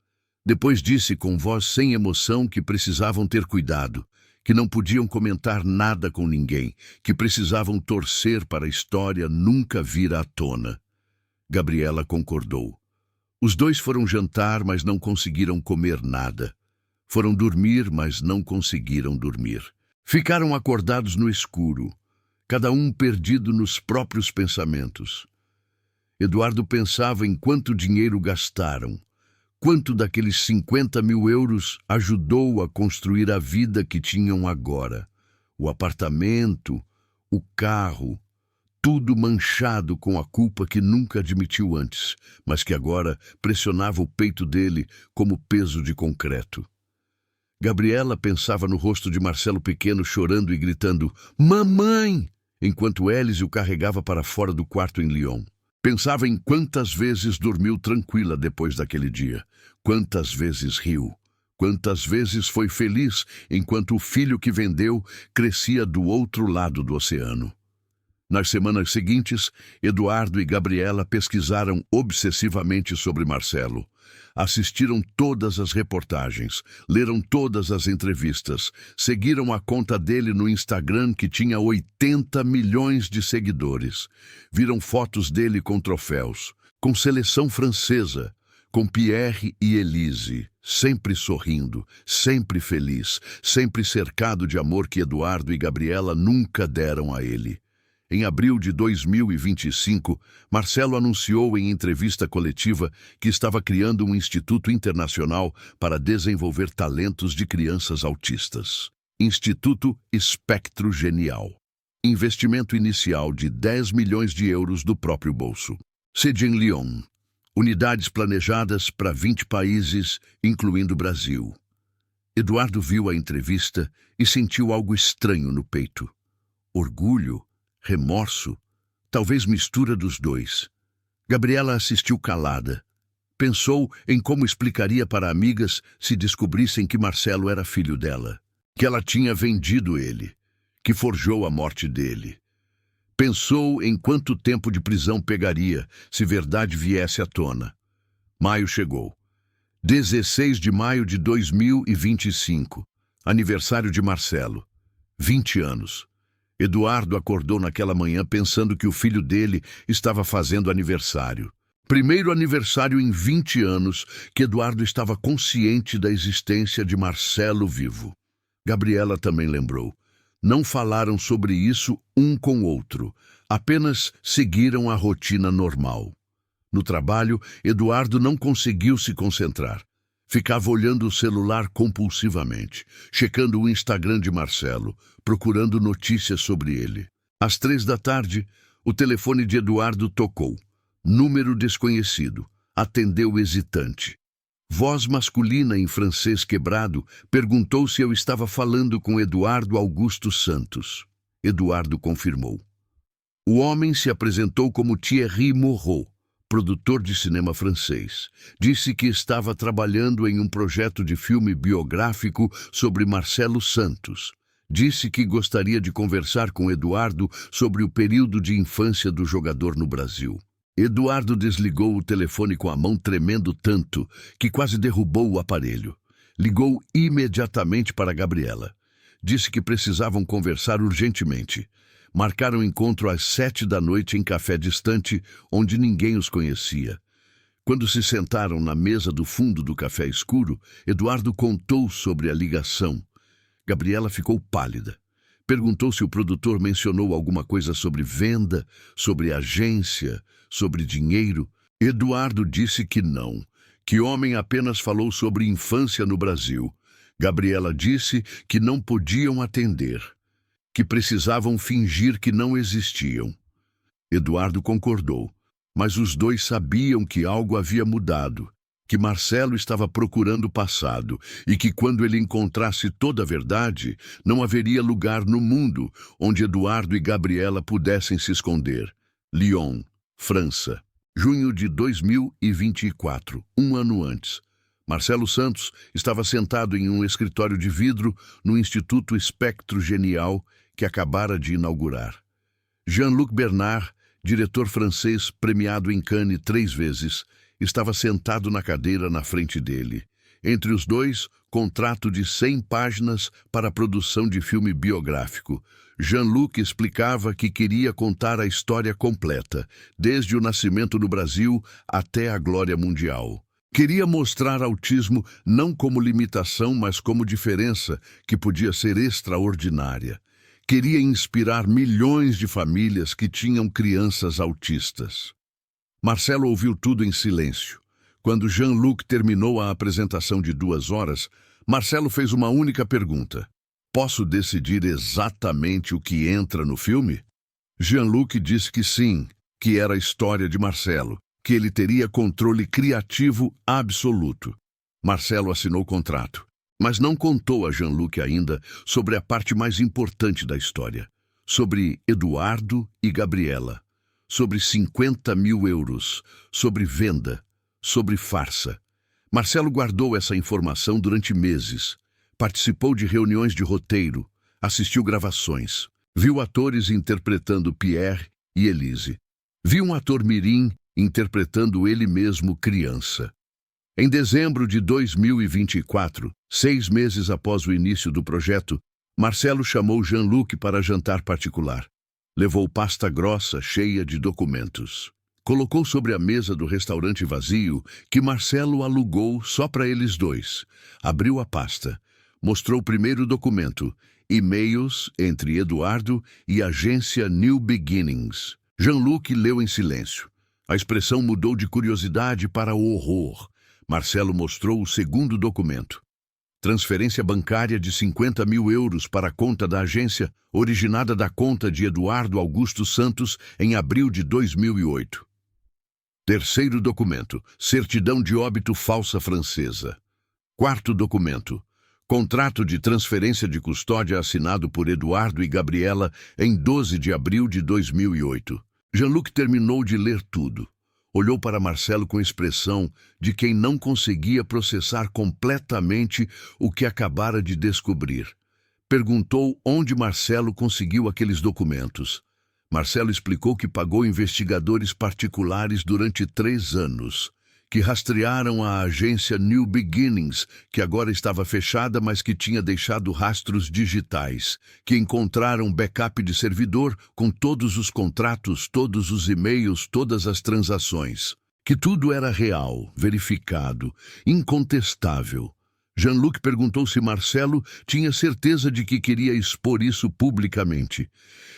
Depois disse com voz sem emoção que precisavam ter cuidado, que não podiam comentar nada com ninguém, que precisavam torcer para a história nunca vir à tona. Gabriela concordou. Os dois foram jantar, mas não conseguiram comer nada. Foram dormir, mas não conseguiram dormir. Ficaram acordados no escuro, cada um perdido nos próprios pensamentos. Eduardo pensava em quanto dinheiro gastaram, quanto daqueles 50 mil euros ajudou a construir a vida que tinham agora. O apartamento, o carro, tudo manchado com a culpa que nunca admitiu antes, mas que agora pressionava o peito dele como peso de concreto. Gabriela pensava no rosto de Marcelo pequeno chorando e gritando "Mamãe!", enquanto Élise o carregava para fora do quarto em Lyon. Pensava em quantas vezes dormiu tranquila depois daquele dia, quantas vezes riu, quantas vezes foi feliz enquanto o filho que vendeu crescia do outro lado do oceano. Nas semanas seguintes, Eduardo e Gabriela pesquisaram obsessivamente sobre Marcelo. Assistiram todas as reportagens, leram todas as entrevistas, seguiram a conta dele no Instagram que tinha 80 milhões de seguidores. Viram fotos dele com troféus, com seleção francesa, com Pierre e Elise, sempre sorrindo, sempre feliz, sempre cercado de amor que Eduardo e Gabriela nunca deram a ele. Em abril de 2025, Marcelo anunciou em entrevista coletiva que estava criando um instituto internacional para desenvolver talentos de crianças autistas. Instituto Espectro Genial. Investimento inicial de 10 milhões de euros do próprio bolso. Sede em Lyon. Unidades planejadas para 20 países, incluindo o Brasil. Eduardo viu a entrevista e sentiu algo estranho no peito. Orgulho, remorso, talvez mistura dos dois. Gabriela assistiu calada. Pensou em como explicaria para amigas se descobrissem que Marcelo era filho dela, que ela tinha vendido ele, que forjou a morte dele. Pensou em quanto tempo de prisão pegaria se verdade viesse à tona. Maio chegou. 16 de maio de 2025, aniversário de Marcelo. 20 anos. Eduardo acordou naquela manhã pensando que o filho dele estava fazendo aniversário. Primeiro aniversário em 20 anos que Eduardo estava consciente da existência de Marcelo vivo. Gabriela também lembrou. Não falaram sobre isso um com o outro, apenas seguiram a rotina normal. No trabalho, Eduardo não conseguiu se concentrar. Ficava olhando o celular compulsivamente, checando o Instagram de Marcelo, procurando notícias sobre ele. Às 3 da tarde, o telefone de Eduardo tocou. Número desconhecido. Atendeu hesitante. Voz masculina em francês quebrado perguntou se eu estava falando com Eduardo Augusto Santos. Eduardo confirmou. O homem se apresentou como Thierry Moreau, produtor de cinema francês. Disse que estava trabalhando em um projeto de filme biográfico sobre Marcelo Santos. Disse que gostaria de conversar com Eduardo sobre o período de infância do jogador no Brasil. Eduardo desligou o telefone com a mão tremendo tanto que quase derrubou o aparelho. Ligou imediatamente para Gabriela. Disse que precisavam conversar urgentemente. Marcaram encontro às 7 da noite em café distante, onde ninguém os conhecia. Quando se sentaram na mesa do fundo do café escuro, Eduardo contou sobre a ligação. Gabriela ficou pálida. Perguntou se o produtor mencionou alguma coisa sobre venda, sobre agência, sobre dinheiro. Eduardo disse que não, que o homem apenas falou sobre infância no Brasil. Gabriela disse que não podiam atender, que precisavam fingir que não existiam. Eduardo concordou, mas os dois sabiam que algo havia mudado, que Marcelo estava procurando o passado e que quando ele encontrasse toda a verdade, não haveria lugar no mundo onde Eduardo e Gabriela pudessem se esconder. Lyon, França, junho de 2024, um ano antes. Marcelo Santos estava sentado em um escritório de vidro no Instituto Espectro Genial que acabara de inaugurar. Jean-Luc Bernard, diretor francês premiado em Cannes 3 vezes, estava sentado na cadeira na frente dele. Entre os dois, contrato de 100 páginas para a produção de filme biográfico. Jean-Luc explicava que queria contar a história completa, desde o nascimento no Brasil até a glória mundial. Queria mostrar autismo não como limitação, mas como diferença que podia ser extraordinária. Queria inspirar milhões de famílias que tinham crianças autistas. Marcelo ouviu tudo em silêncio. Quando Jean-Luc terminou a apresentação de 2 horas, Marcelo fez uma única pergunta. Posso decidir exatamente o que entra no filme? Jean-Luc disse que sim, que era a história de Marcelo, que ele teria controle criativo absoluto. Marcelo assinou o contrato, mas não contou a Jean-Luc ainda sobre a parte mais importante da história, sobre Eduardo e Gabriela, sobre 50 mil euros, sobre venda, sobre farsa. Marcelo guardou essa informação durante meses. Participou de reuniões de roteiro, assistiu gravações, viu atores interpretando Pierre e Elise. Viu um ator mirim interpretando ele mesmo criança. Em dezembro de 2024, 6 meses após o início do projeto, Marcelo chamou Jean-Luc para jantar particular. Levou pasta grossa cheia de documentos. Colocou sobre a mesa do restaurante vazio que Marcelo alugou só para eles dois. Abriu a pasta. Mostrou o primeiro documento, e-mails entre Eduardo e a agência New Beginnings. Jean-Luc leu em silêncio. A expressão mudou de curiosidade para horror. Marcelo mostrou o segundo documento. Transferência bancária de 50 mil euros para a conta da agência, originada da conta de Eduardo Augusto Santos em abril de 2008. Terceiro documento, certidão de óbito falsa francesa. Quarto documento, contrato de transferência de custódia assinado por Eduardo e Gabriela em 12 de abril de 2008. Jean-Luc terminou de ler tudo. Olhou para Marcelo com expressão de quem não conseguia processar completamente o que acabara de descobrir. Perguntou onde Marcelo conseguiu aqueles documentos. Marcelo explicou que pagou investigadores particulares durante 3 anos, que rastrearam a agência New Beginnings, que agora estava fechada, mas que tinha deixado rastros digitais, que encontraram backup de servidor com todos os contratos, todos os e-mails, todas as transações, que tudo era real, verificado, incontestável. Jean-Luc perguntou se Marcelo tinha certeza de que queria expor isso publicamente.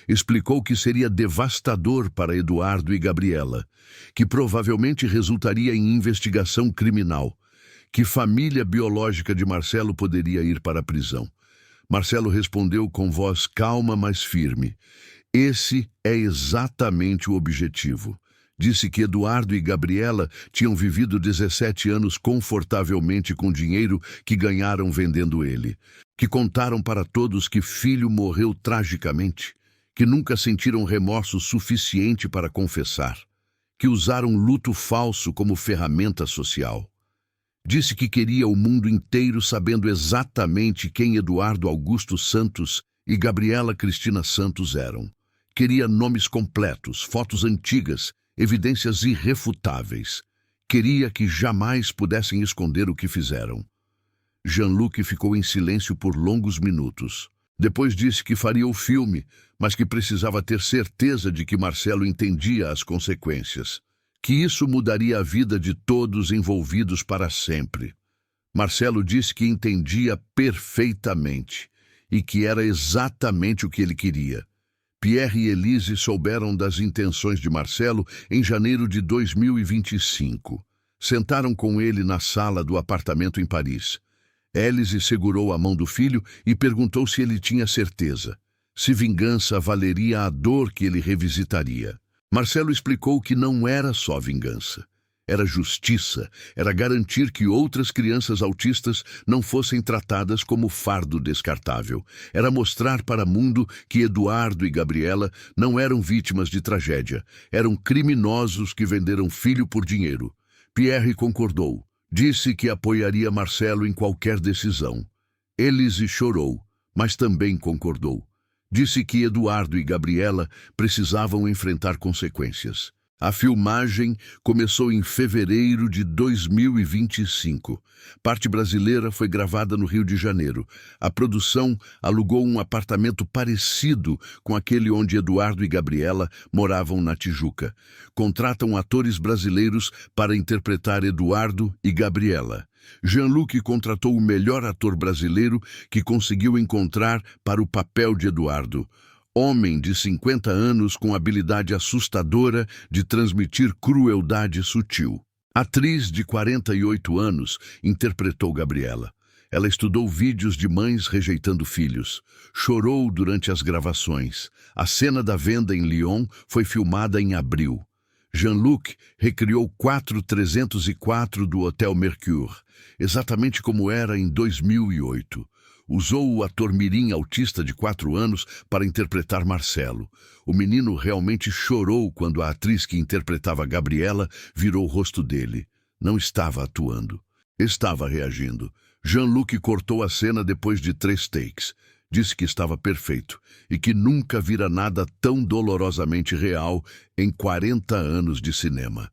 Explicou que seria devastador para Eduardo e Gabriela, que provavelmente resultaria em investigação criminal, que família biológica de Marcelo poderia ir para a prisão. Marcelo respondeu com voz calma, mas firme. Esse é exatamente o objetivo. Disse que Eduardo e Gabriela tinham vivido 17 anos confortavelmente com dinheiro que ganharam vendendo ele, que contaram para todos que filho morreu tragicamente, que nunca sentiram remorso suficiente para confessar, que usaram luto falso como ferramenta social. Disse que queria o mundo inteiro sabendo exatamente quem Eduardo Augusto Santos e Gabriela Cristina Santos eram. Queria nomes completos, fotos antigas, evidências irrefutáveis. Queria que jamais pudessem esconder o que fizeram. Jean-Luc ficou em silêncio por longos minutos. Depois disse que faria o filme, mas que precisava ter certeza de que Marcelo entendia as consequências, que isso mudaria a vida de todos envolvidos para sempre. Marcelo disse que entendia perfeitamente e que era exatamente o que ele queria. Pierre e Elise souberam das intenções de Marcelo em janeiro de 2025. Sentaram com ele na sala do apartamento em Paris. Elise segurou a mão do filho e perguntou se ele tinha certeza, se vingança valeria a dor que ele revisitaria. Marcelo explicou que não era só vingança. Era justiça, era garantir que outras crianças autistas não fossem tratadas como fardo descartável. Era mostrar para o mundo que Eduardo e Gabriela não eram vítimas de tragédia, eram criminosos que venderam filho por dinheiro. Pierre concordou. Disse que apoiaria Marcelo em qualquer decisão. Elise chorou, mas também concordou. Disse que Eduardo e Gabriela precisavam enfrentar consequências. A filmagem começou em fevereiro de 2025. Parte brasileira foi gravada no Rio de Janeiro. A produção alugou um apartamento parecido com aquele onde Eduardo e Gabriela moravam na Tijuca. Contratam atores brasileiros para interpretar Eduardo e Gabriela. Jean-Luc contratou o melhor ator brasileiro que conseguiu encontrar para o papel de Eduardo. Homem de 50 anos com habilidade assustadora de transmitir crueldade sutil. Atriz de 48 anos interpretou Gabriela. Ela estudou vídeos de mães rejeitando filhos. Chorou durante as gravações. A cena da venda em Lyon foi filmada em abril. Jean-Luc recriou 4304 do Hotel Mercure, exatamente como era em 2008. Usou o ator mirim autista de 4 anos para interpretar Marcelo. O menino realmente chorou quando a atriz que interpretava Gabriela virou o rosto dele. Não estava atuando. Estava reagindo. Jean-Luc cortou a cena depois de 3 takes. Disse que estava perfeito e que nunca vira nada tão dolorosamente real em 40 anos de cinema.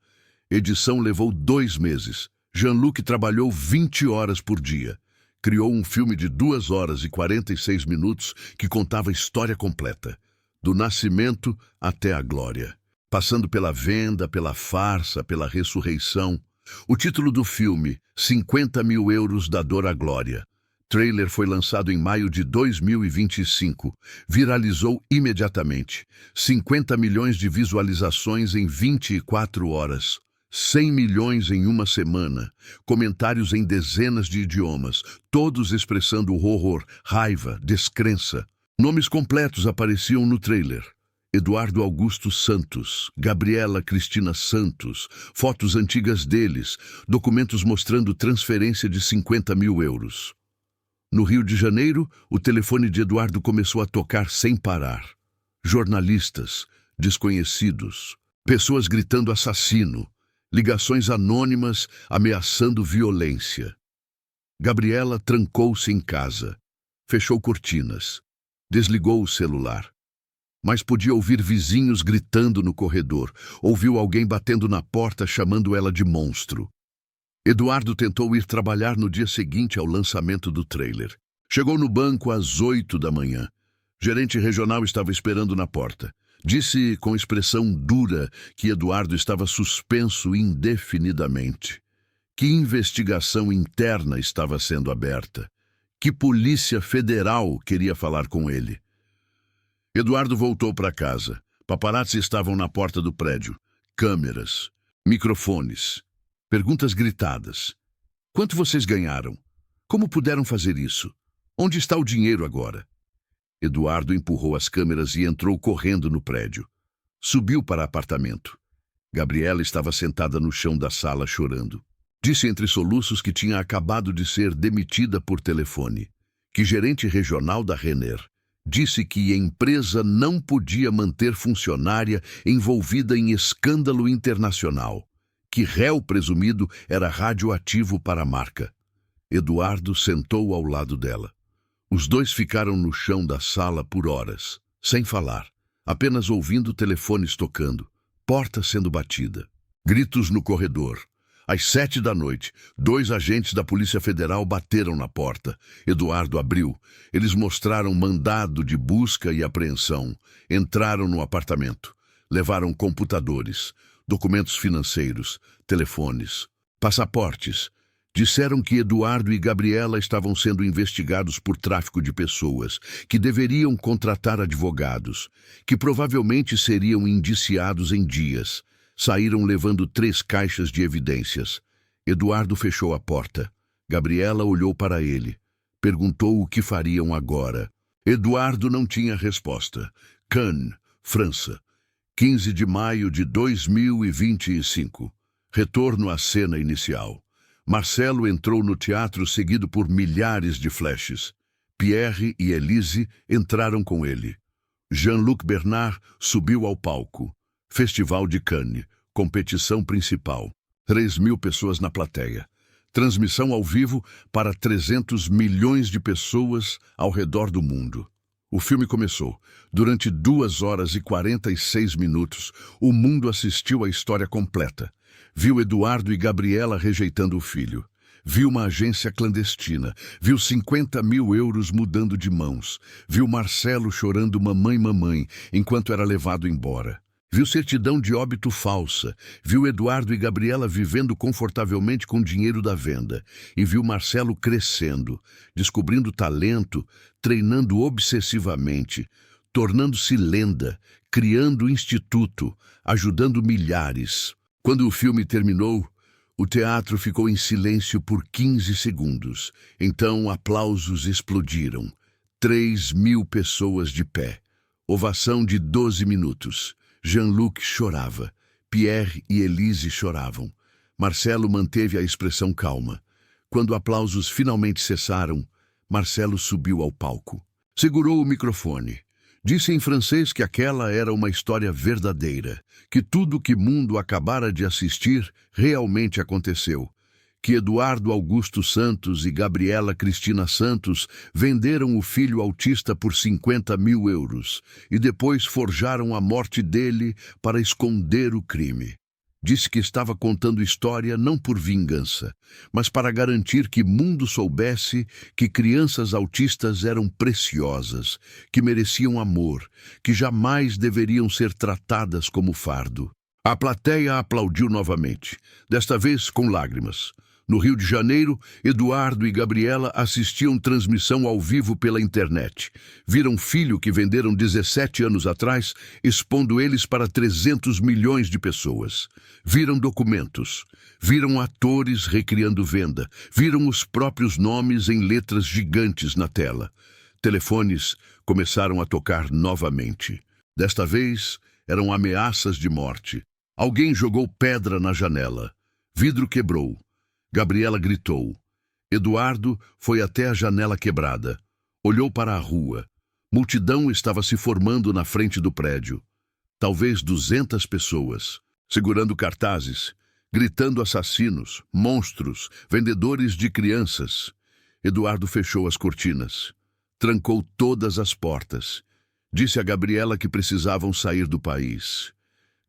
Edição levou 2 meses. Jean-Luc trabalhou 20 horas por dia. Criou um filme de 2 horas e 46 minutos que contava a história completa, do nascimento até a glória, passando pela venda, pela farsa, pela ressurreição. O título do filme, 50 mil euros da dor à glória. Trailer foi lançado em maio de 2025. Viralizou imediatamente. 50 milhões de visualizações em 24 horas. 100 milhões em uma semana, comentários em dezenas de idiomas, todos expressando horror, raiva, descrença. Nomes completos apareciam no trailer. Eduardo Augusto Santos, Gabriela Cristina Santos, fotos antigas deles, documentos mostrando transferência de 50 mil euros. No Rio de Janeiro, o telefone de Eduardo começou a tocar sem parar. Jornalistas, desconhecidos, pessoas gritando assassino, ligações anônimas ameaçando violência. Gabriela trancou-se em casa, fechou cortinas, desligou o celular. Mas podia ouvir vizinhos gritando no corredor, ouviu alguém batendo na porta chamando ela de monstro. Eduardo tentou ir trabalhar no dia seguinte ao lançamento do trailer. Chegou no banco às 8 da manhã. Gerente regional estava esperando na porta. Disse com expressão dura que Eduardo estava suspenso indefinidamente. Que investigação interna estava sendo aberta. Que polícia federal queria falar com ele. Eduardo voltou para casa. Paparazzi estavam na porta do prédio. Câmeras, microfones, perguntas gritadas. Quanto vocês ganharam? Como puderam fazer isso? Onde está o dinheiro agora? Eduardo empurrou as câmeras e entrou correndo no prédio. Subiu para o apartamento. Gabriela estava sentada no chão da sala chorando. Disse entre soluços que tinha acabado de ser demitida por telefone. Que gerente regional da Renner disse que a empresa não podia manter funcionária envolvida em escândalo internacional. Que réu presumido era radioativo para a marca. Eduardo sentou ao lado dela. Os dois ficaram no chão da sala por horas, sem falar, apenas ouvindo telefones tocando. porta sendo batida. Gritos no corredor. Às 7 da noite, 2 agentes da Polícia Federal bateram na porta. Eduardo abriu. Eles mostraram mandado de busca e apreensão. Entraram no apartamento. Levaram computadores, documentos financeiros, telefones, passaportes. Disseram que Eduardo e Gabriela estavam sendo investigados por tráfico de pessoas, que deveriam contratar advogados, que provavelmente seriam indiciados em dias. Saíram levando 3 caixas de evidências. Eduardo fechou a porta. Gabriela olhou para ele. Perguntou o que fariam agora. Eduardo não tinha resposta. Cannes, França. 15 de maio de 2025. Retorno à cena inicial. Marcelo entrou no teatro seguido por milhares de flashes. Pierre e Elise entraram com ele. Jean-Luc Bernard subiu ao palco. Festival de Cannes, competição principal. 3.000 pessoas na plateia. Transmissão ao vivo para 300 milhões de pessoas ao redor do mundo. O filme começou. Durante 2 horas e 46 minutos, o mundo assistiu à história completa. Viu Eduardo e Gabriela rejeitando o filho. Viu uma agência clandestina. Viu 50 mil euros mudando de mãos. Viu Marcelo chorando mamãe, mamãe, enquanto era levado embora. Viu certidão de óbito falsa. Viu Eduardo e Gabriela vivendo confortavelmente com o dinheiro da venda. E viu Marcelo crescendo, descobrindo talento, treinando obsessivamente, tornando-se lenda, criando instituto, ajudando milhares. Quando o filme terminou, o teatro ficou em silêncio por 15 segundos. Então aplausos explodiram. 3.000 pessoas de pé. Ovação de 12 minutos. Jean-Luc chorava. Pierre e Elise choravam. Marcelo manteve a expressão calma. Quando aplausos finalmente cessaram, Marcelo subiu ao palco. Segurou o microfone. Disse em francês que aquela era uma história verdadeira, que tudo que o mundo acabara de assistir realmente aconteceu, que Eduardo Augusto Santos e Gabriela Cristina Santos venderam o filho autista por 50 mil euros e depois forjaram a morte dele para esconder o crime. Disse que estava contando história não por vingança, mas para garantir que o mundo soubesse que crianças autistas eram preciosas, que mereciam amor, que jamais deveriam ser tratadas como fardo. A plateia aplaudiu novamente, desta vez com lágrimas. No Rio de Janeiro, Eduardo e Gabriela assistiam transmissão ao vivo pela internet. Viram filho que venderam 17 anos atrás, expondo eles para 300 milhões de pessoas. Viram documentos. Viram atores recriando venda. Viram os próprios nomes em letras gigantes na tela. Telefones começaram a tocar novamente. Desta vez, eram ameaças de morte. Alguém jogou pedra na janela. Vidro quebrou. Gabriela gritou. Eduardo foi até a janela quebrada. Olhou para a rua. Multidão estava se formando na frente do prédio. Talvez 200 pessoas, segurando cartazes, gritando assassinos, monstros, vendedores de crianças. Eduardo fechou as cortinas. Trancou todas as portas. Disse a Gabriela que precisavam sair do país.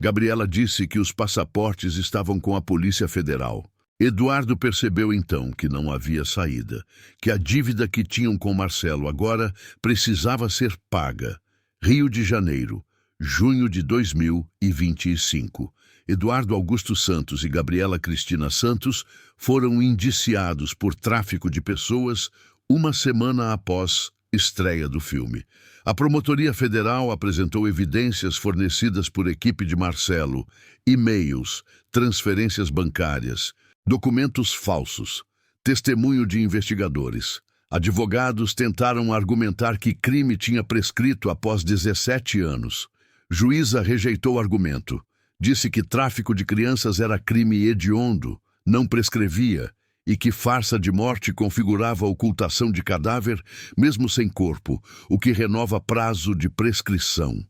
Gabriela disse que os passaportes estavam com a Polícia Federal. Eduardo percebeu então que não havia saída, que a dívida que tinham com Marcelo agora precisava ser paga. Rio de Janeiro, junho de 2025. Eduardo Augusto Santos e Gabriela Cristina Santos foram indiciados por tráfico de pessoas uma semana após estreia do filme. A Promotoria Federal apresentou evidências fornecidas por equipe de Marcelo, e-mails, transferências bancárias, documentos falsos, testemunho de investigadores. Advogados tentaram argumentar que crime tinha prescrito após 17 anos. Juíza rejeitou o argumento. Disse que tráfico de crianças era crime hediondo, não prescrevia, e que farsa de morte configurava a ocultação de cadáver, mesmo sem corpo, o que renova prazo de prescrição.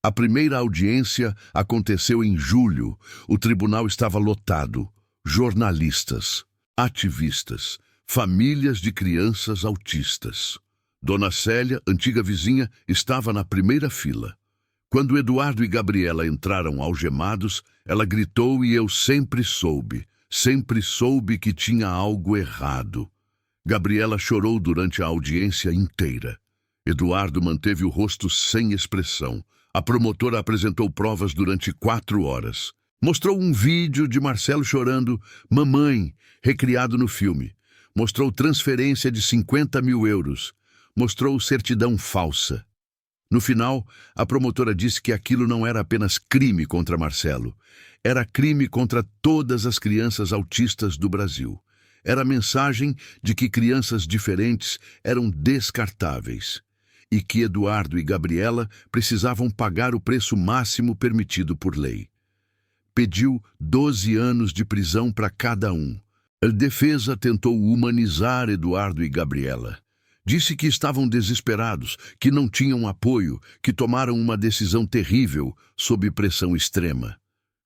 A primeira audiência aconteceu em julho. O tribunal estava lotado. Jornalistas, ativistas, famílias de crianças autistas. Dona Célia, antiga vizinha, estava na primeira fila. Quando Eduardo e Gabriela entraram algemados, ela gritou e eu sempre soube que tinha algo errado. Gabriela chorou durante a audiência inteira. Eduardo manteve o rosto sem expressão. A promotora apresentou provas durante 4 horas. Mostrou um vídeo de Marcelo chorando, "Mamãe", recriado no filme. Mostrou transferência de 50 mil euros. Mostrou certidão falsa. No final, a promotora disse que aquilo não era apenas crime contra Marcelo. Era crime contra todas as crianças autistas do Brasil. Era a mensagem de que crianças diferentes eram descartáveis e que Eduardo e Gabriela precisavam pagar o preço máximo permitido por lei. Pediu 12 anos de prisão para cada um. A defesa tentou humanizar Eduardo e Gabriela. Disse que estavam desesperados, que não tinham apoio, que tomaram uma decisão terrível sob pressão extrema.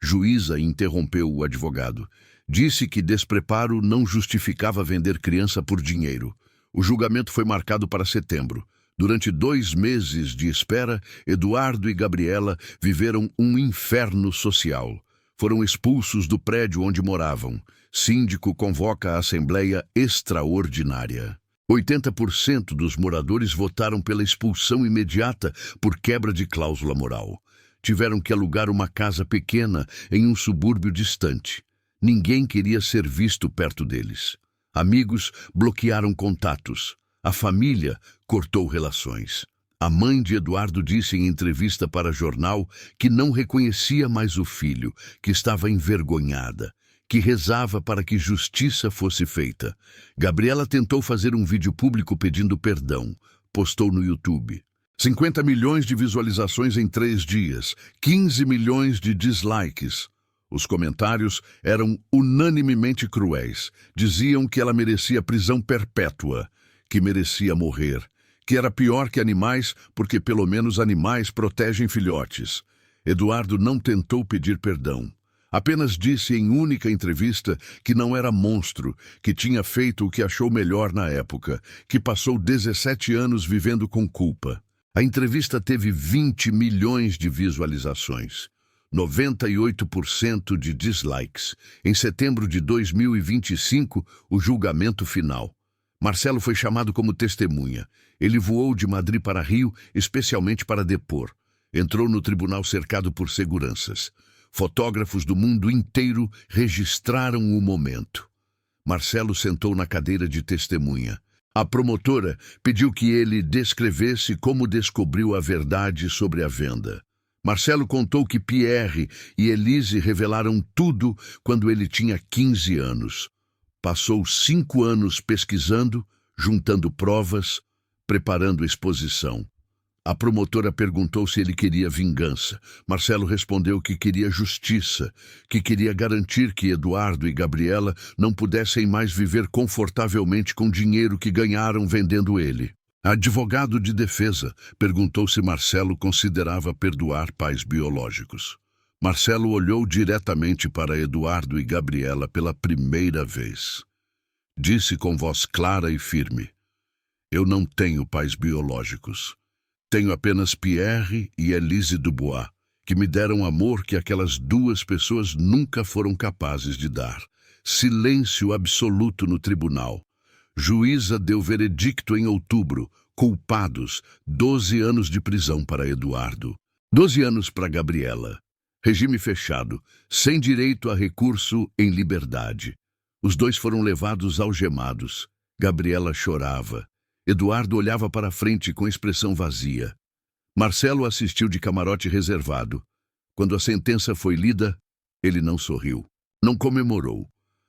Juíza interrompeu o advogado. Disse que despreparo não justificava vender criança por dinheiro. O julgamento foi marcado para setembro. Durante 2 meses de espera, Eduardo e Gabriela viveram um inferno social. Foram expulsos do prédio onde moravam. Síndico convoca a Assembleia Extraordinária. 80% dos moradores votaram pela expulsão imediata por quebra de cláusula moral. Tiveram que alugar uma casa pequena em um subúrbio distante. Ninguém queria ser visto perto deles. Amigos bloquearam contatos. A família cortou relações. A mãe de Eduardo disse em entrevista para jornal que não reconhecia mais o filho, que estava envergonhada, que rezava para que justiça fosse feita. Gabriela tentou fazer um vídeo público pedindo perdão. Postou no YouTube. 50 milhões de visualizações em 3 dias, 15 milhões de dislikes. Os comentários eram unanimemente cruéis. Diziam que ela merecia prisão perpétua, que merecia morrer, que era pior que animais porque pelo menos animais protegem filhotes. Eduardo não tentou pedir perdão. Apenas disse em única entrevista que não era monstro, que tinha feito o que achou melhor na época, que passou 17 anos vivendo com culpa. A entrevista teve 20 milhões de visualizações, 98% de dislikes. Em setembro de 2025, o julgamento final. Marcelo foi chamado como testemunha. Ele voou de Madrid para Rio, especialmente para depor. Entrou no tribunal cercado por seguranças. Fotógrafos do mundo inteiro registraram o momento. Marcelo sentou na cadeira de testemunha. A promotora pediu que ele descrevesse como descobriu a verdade sobre a venda. Marcelo contou que Pierre e Elise revelaram tudo quando ele tinha 15 anos. Passou 5 anos pesquisando, juntando provas, preparando exposição. A promotora perguntou se ele queria vingança. Marcelo respondeu que queria justiça, que queria garantir que Eduardo e Gabriela não pudessem mais viver confortavelmente com dinheiro que ganharam vendendo ele. Advogado de defesa perguntou se Marcelo considerava perdoar pais biológicos. Marcelo olhou diretamente para Eduardo e Gabriela pela primeira vez. Disse com voz clara e firme: "Eu não tenho pais biológicos. Tenho apenas Pierre e Elise Dubois, que me deram amor que aquelas 2 pessoas nunca foram capazes de dar." Silêncio absoluto no tribunal. Juíza deu veredicto em outubro. Culpados, 12 anos de prisão para Eduardo. 12 anos para Gabriela. Regime fechado, sem direito a recurso em liberdade. Os 2 foram levados algemados. Gabriela chorava. Eduardo olhava para frente com expressão vazia. Marcelo assistiu de camarote reservado. Quando a sentença foi lida, ele não sorriu, não comemorou.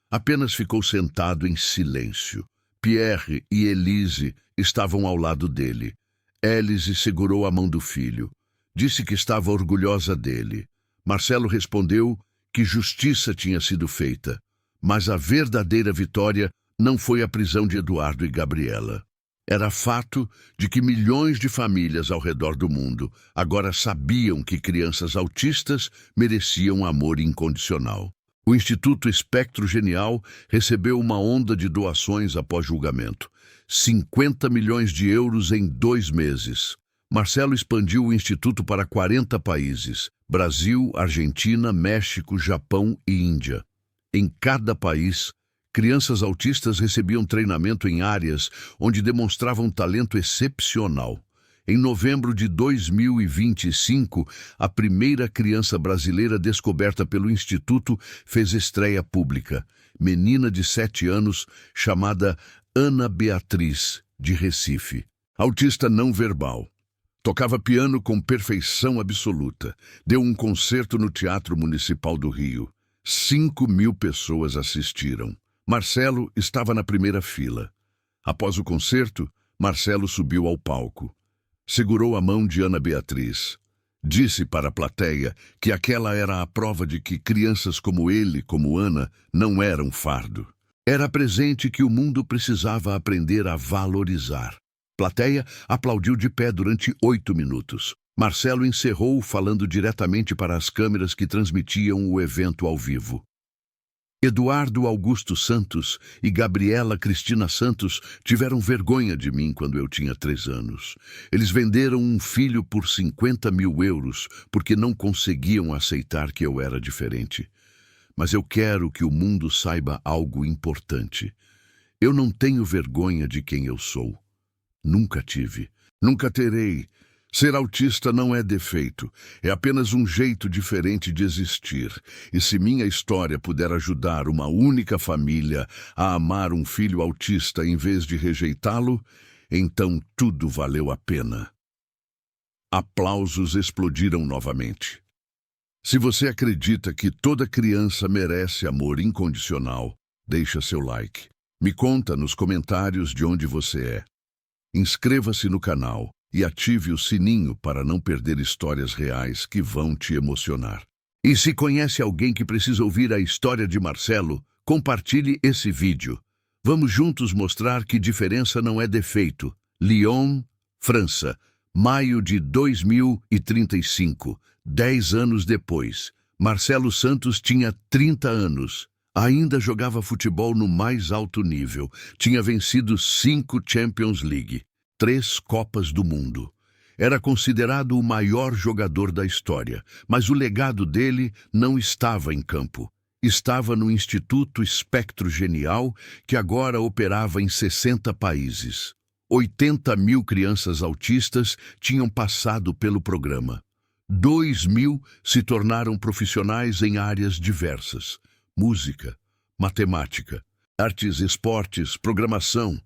Apenas ficou sentado em silêncio. Pierre e Elise estavam ao lado dele. Elise segurou a mão do filho. Disse que estava orgulhosa dele. Marcelo respondeu que justiça tinha sido feita, mas a verdadeira vitória não foi a prisão de Eduardo e Gabriela. Era fato de que milhões de famílias ao redor do mundo agora sabiam que crianças autistas mereciam amor incondicional. O Instituto Espectro Genial recebeu uma onda de doações após julgamento. 50 milhões de euros em 2 meses. Marcelo expandiu o instituto para 40 países: Brasil, Argentina, México, Japão e Índia. Em cada país, crianças autistas recebiam treinamento em áreas onde demonstravam talento excepcional. Em novembro de 2025, a primeira criança brasileira descoberta pelo Instituto fez estreia pública. Menina de 7 anos, chamada Ana Beatriz, de Recife. Autista não verbal. Tocava piano com perfeição absoluta. Deu um concerto no Teatro Municipal do Rio. 5.000 pessoas assistiram. Marcelo estava na primeira fila. Após o concerto, Marcelo subiu ao palco. Segurou a mão de Ana Beatriz. Disse para a plateia que aquela era a prova de que crianças como ele, como Ana, não eram fardo. Era presente que o mundo precisava aprender a valorizar. Plateia aplaudiu de pé durante 8 minutos. Marcelo encerrou falando diretamente para as câmeras que transmitiam o evento ao vivo. Eduardo Augusto Santos e Gabriela Cristina Santos tiveram vergonha de mim quando eu tinha 3 anos. Eles venderam um filho por 50.000 euros porque não conseguiam aceitar que eu era diferente. Mas eu quero que o mundo saiba algo importante. Eu não tenho vergonha de quem eu sou. Nunca tive. Nunca terei. Ser autista não é defeito, é apenas um jeito diferente de existir. E se minha história puder ajudar uma única família a amar um filho autista em vez de rejeitá-lo, então tudo valeu a pena. Aplausos explodiram novamente. Se você acredita que toda criança merece amor incondicional, deixa seu like. Me conta nos comentários de onde você é. Inscreva-se no canal e ative o sininho para não perder histórias reais que vão te emocionar. E se conhece alguém que precisa ouvir a história de Marcelo, compartilhe esse vídeo. Vamos juntos mostrar que diferença não é defeito. Lyon, França, maio de 2035, 10 anos depois. Marcelo Santos tinha 30 anos. Ainda jogava futebol no mais alto nível. Tinha vencido 5 Champions League. 3 Copas do Mundo. Era considerado o maior jogador da história, mas o legado dele não estava em campo. Estava no Instituto Espectro Genial, que agora operava em 60 países. 80.000 crianças autistas tinham passado pelo programa. 2.000 se tornaram profissionais em áreas diversas: música, matemática, artes, esportes, programação.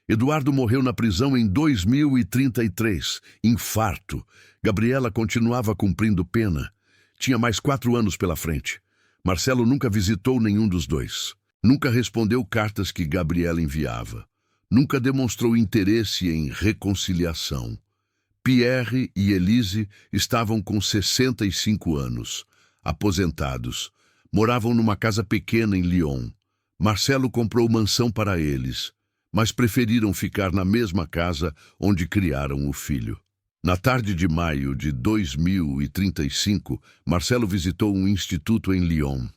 Eduardo morreu na prisão em 2033, infarto. Gabriela continuava cumprindo pena. Tinha mais 4 anos pela frente. Marcelo nunca visitou nenhum dos dois. Nunca respondeu cartas que Gabriela enviava. Nunca demonstrou interesse em reconciliação. Pierre e Elise estavam com 65 anos, aposentados. Moravam numa casa pequena em Lyon. Marcelo comprou mansão para eles, mas preferiram ficar na mesma casa onde criaram o filho. Na tarde de maio de 2035, Marcelo visitou um instituto em Lyon.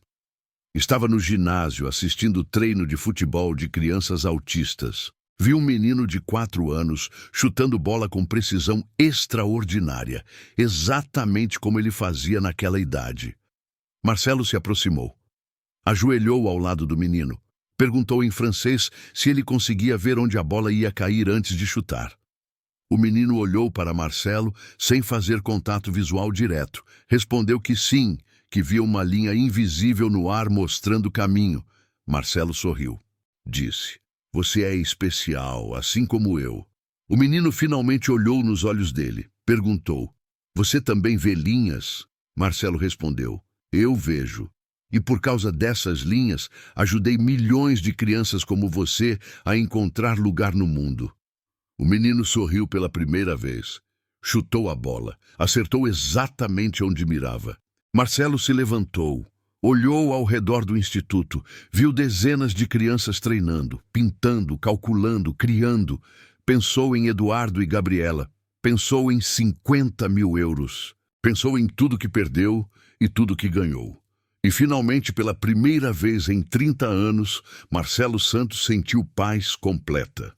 Estava no ginásio assistindo treino de futebol de crianças autistas. Viu um menino de 4 anos chutando bola com precisão extraordinária, exatamente como ele fazia naquela idade. Marcelo se aproximou. Ajoelhou ao lado do menino. Perguntou em francês se ele conseguia ver onde a bola ia cair antes de chutar. O menino olhou para Marcelo sem fazer contato visual direto. Respondeu que sim, que via uma linha invisível no ar mostrando o caminho. Marcelo sorriu. Disse: "Você é especial, assim como eu." O menino finalmente olhou nos olhos dele. Perguntou: "Você também vê linhas?" Marcelo respondeu: "Eu vejo. E por causa dessas linhas, ajudei milhões de crianças como você a encontrar lugar no mundo." O menino sorriu pela primeira vez. Chutou a bola. Acertou exatamente onde mirava. Marcelo se levantou. Olhou ao redor do instituto. Viu dezenas de crianças treinando, pintando, calculando, criando. Pensou em Eduardo e Gabriela. Pensou em 50.000 euros. Pensou em tudo que perdeu e tudo que ganhou. E finalmente, pela primeira vez em 30 anos, Marcelo Santos sentiu paz completa.